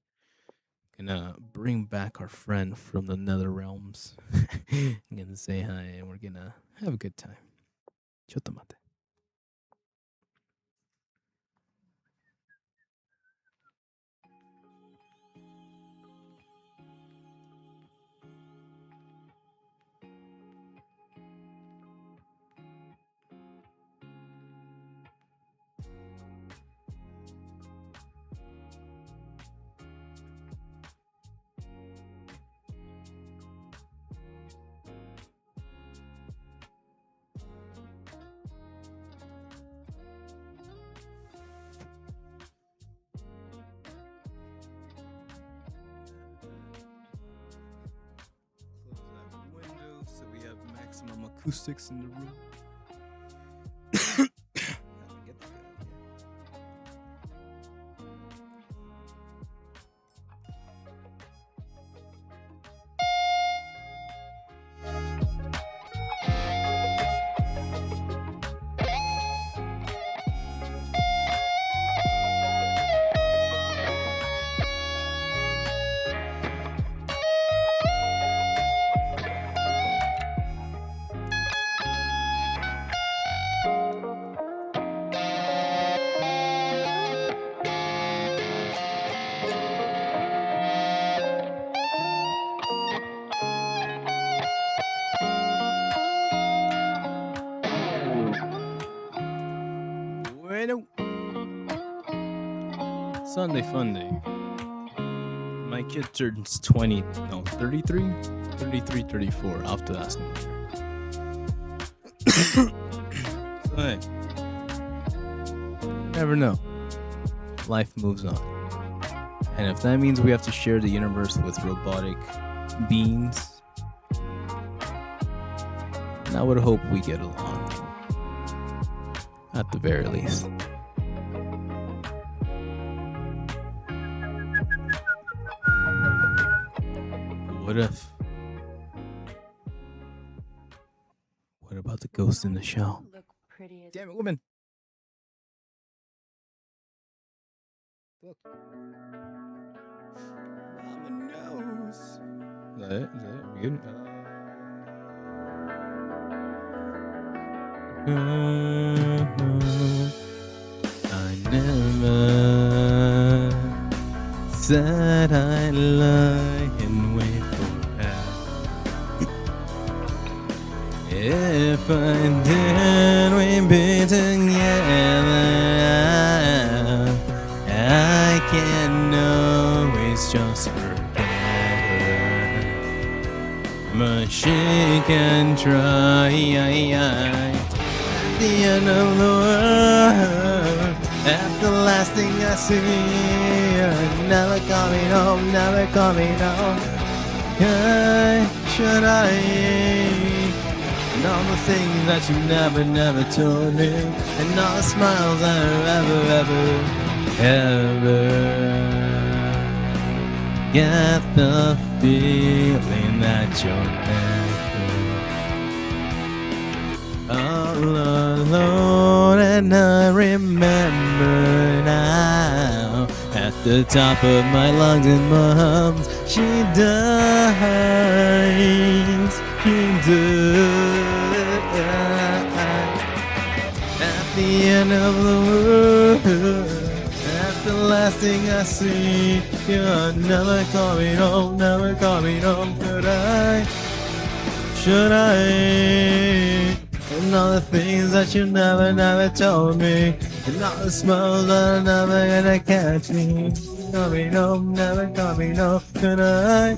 S1: gonna bring back our friend from the nether realms. I'm gonna say hi, and we're gonna have a good time. Chotomate. Close that window so we have maximum acoustics in the room. How to get the guy out here. Sunday fun day. My kid turns 20, no, 33? 33, 34. I'll have to ask him later. So, hey, never know. Life moves on. And if that means we have to share the universe with robotic beings, then I would hope we get along. At the very least. What about the ghost in the shell? Damn it, woman! Look. Mama knows. Is that it? Are we good? I never said I'd lie and wait for her. If I did, we'd be together. I can always just forget her, but she can try. At the end of the world, that's the last thing I see. You're never coming home, never coming home. Should I? And all the things that you never told me, and all the smiles that are ever get the feeling that you're never all alone. And I remember now, at the top of my lungs and lungs, she dies, she dies. At the end of the world, that's the last thing I see. You're never coming home, never coming home. Should I? And all the things that you never told me, and all the smiles that are never gonna catch me. Coming home, never coming home. Should I?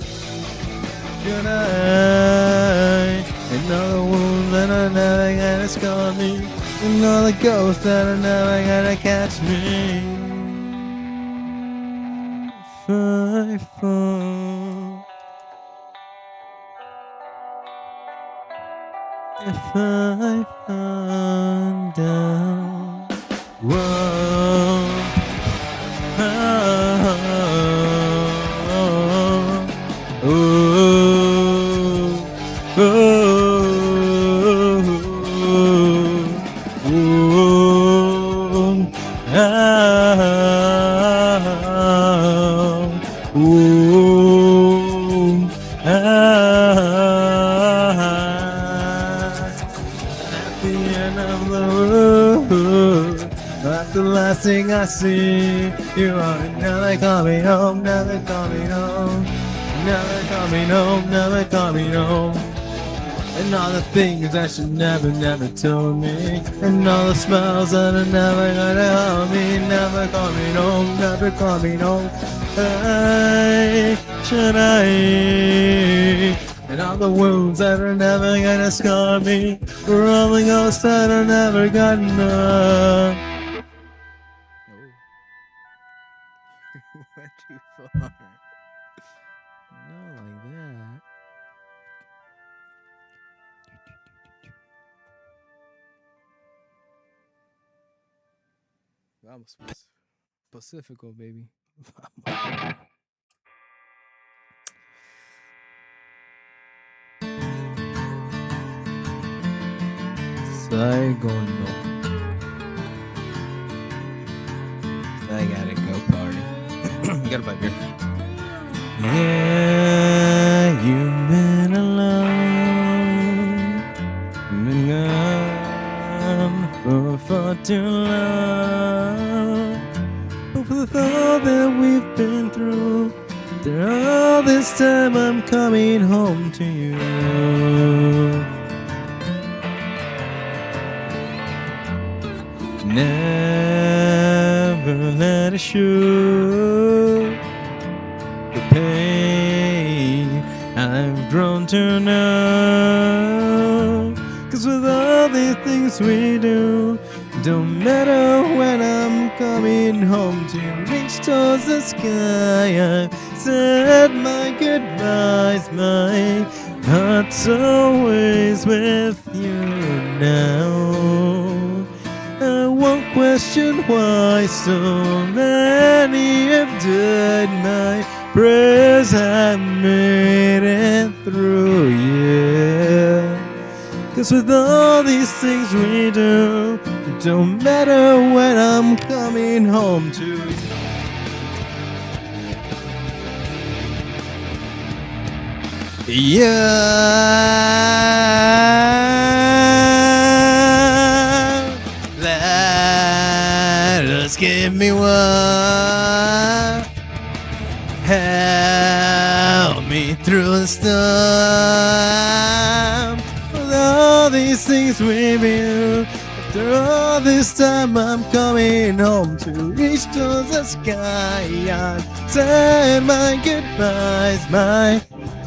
S1: Should I? And all the wounds that are never gonna scar me, and all the ghosts that are never gonna catch me. If I fall, if I fall down, whoa, oh, oh, oh, that's the last thing I see. You are never coming home, never coming home, never coming home, never coming home. And all the things that you never told me, and all the smiles that are never gonna hold me, never coming home, never coming home. Should I? And all the wounds that are never gonna scar me, for all the ghosts that are never gonna. Went too far. No, like that. Vamos, Pacifico, baby. Saigon. I gotta go party. You gotta buy beer. Yeah, you've been alone, been gone for far too long. But for the thought that we've been through, after all this time I'm coming home to you. Never never let it show the pain I've grown to know. 'Cause with all these things we do, don't matter when I'm coming home to reach towards the sky. I've said my goodbyes, my heart's always with you now. I won't question why so many have died. My prayers have made it through, yeah. 'Cause with all these things we do, it don't matter when I'm coming home to you. Yeah, let us give me one. Help me through the storm. With all these things we do, after all this time I'm coming home to reach towards the sky. I said my goodbyes, my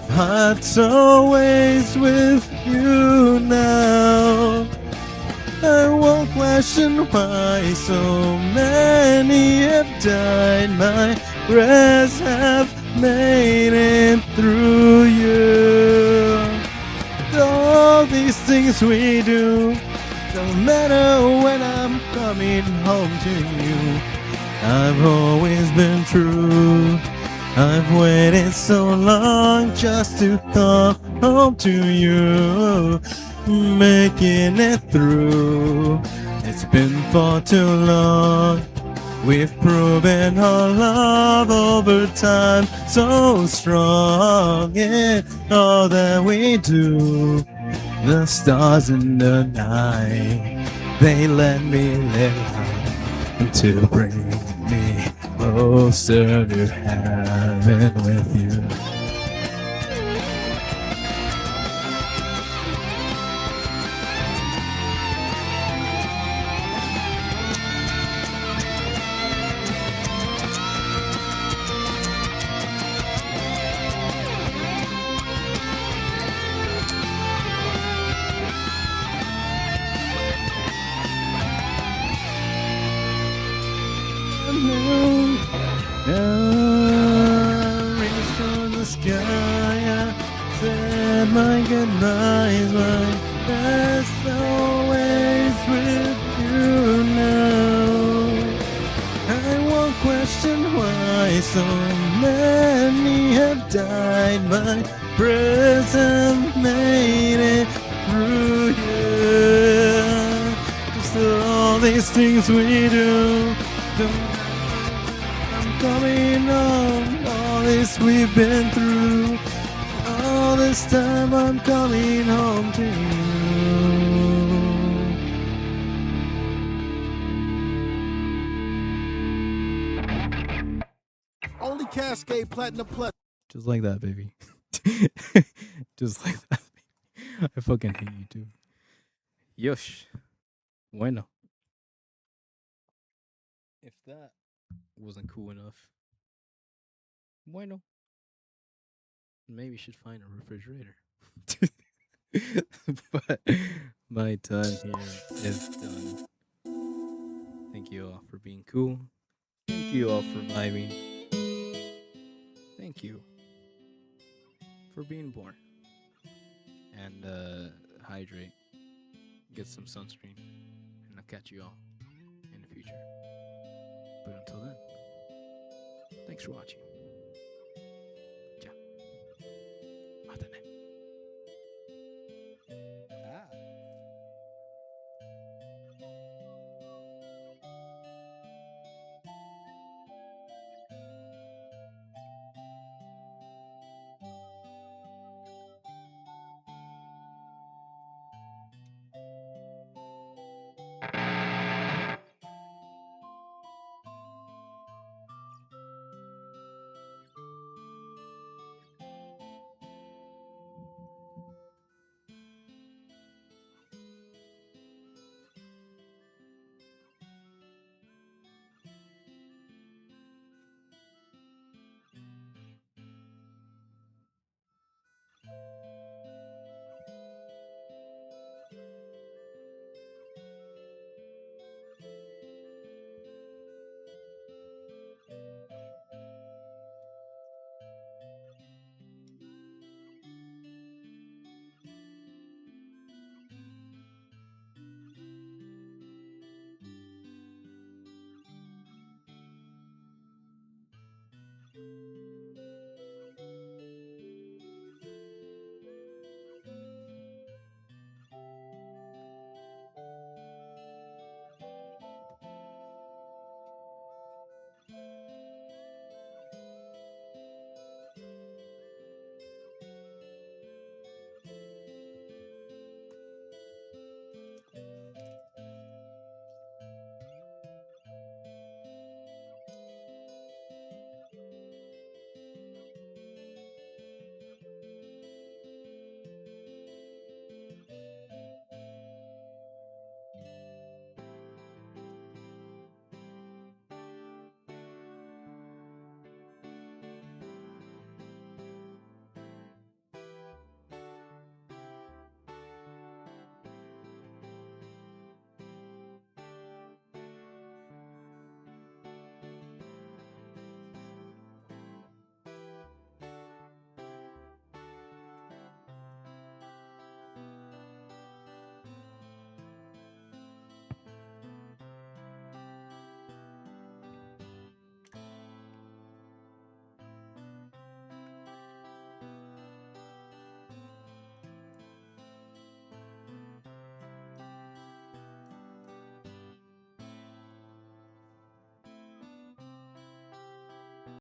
S1: heart's always with you now. I won't question why so many have died. My prayers have made it through you. All these things we do, don't matter when I'm coming home to you. I've always been true. I've waited so long just to come home to you, making it through. It's been far too long. We've proven our love over time, so strong in all that we do. The stars in the night, they let me live to bring me closer to heaven with you. Reach for the sky, I said my goodbyes, my best always with you now. I won't question why so many have died. My prayers have made it through you. Just all these things we do, I'm coming home. All this we've been through, all this time I'm coming home to you.
S2: Only Cascade Platinum Plus.
S1: Just like that, baby. Just like that. I fucking hate you too. Yosh. Bueno. If that wasn't cool enough, bueno. Maybe you should find a refrigerator. But my time here is done. Thank you all for being cool. Thank you all for vibing. Thank you for being born. And hydrate. Get some sunscreen. And I'll catch you all in the future. But until then, thanks for watching. Ciao. Matane.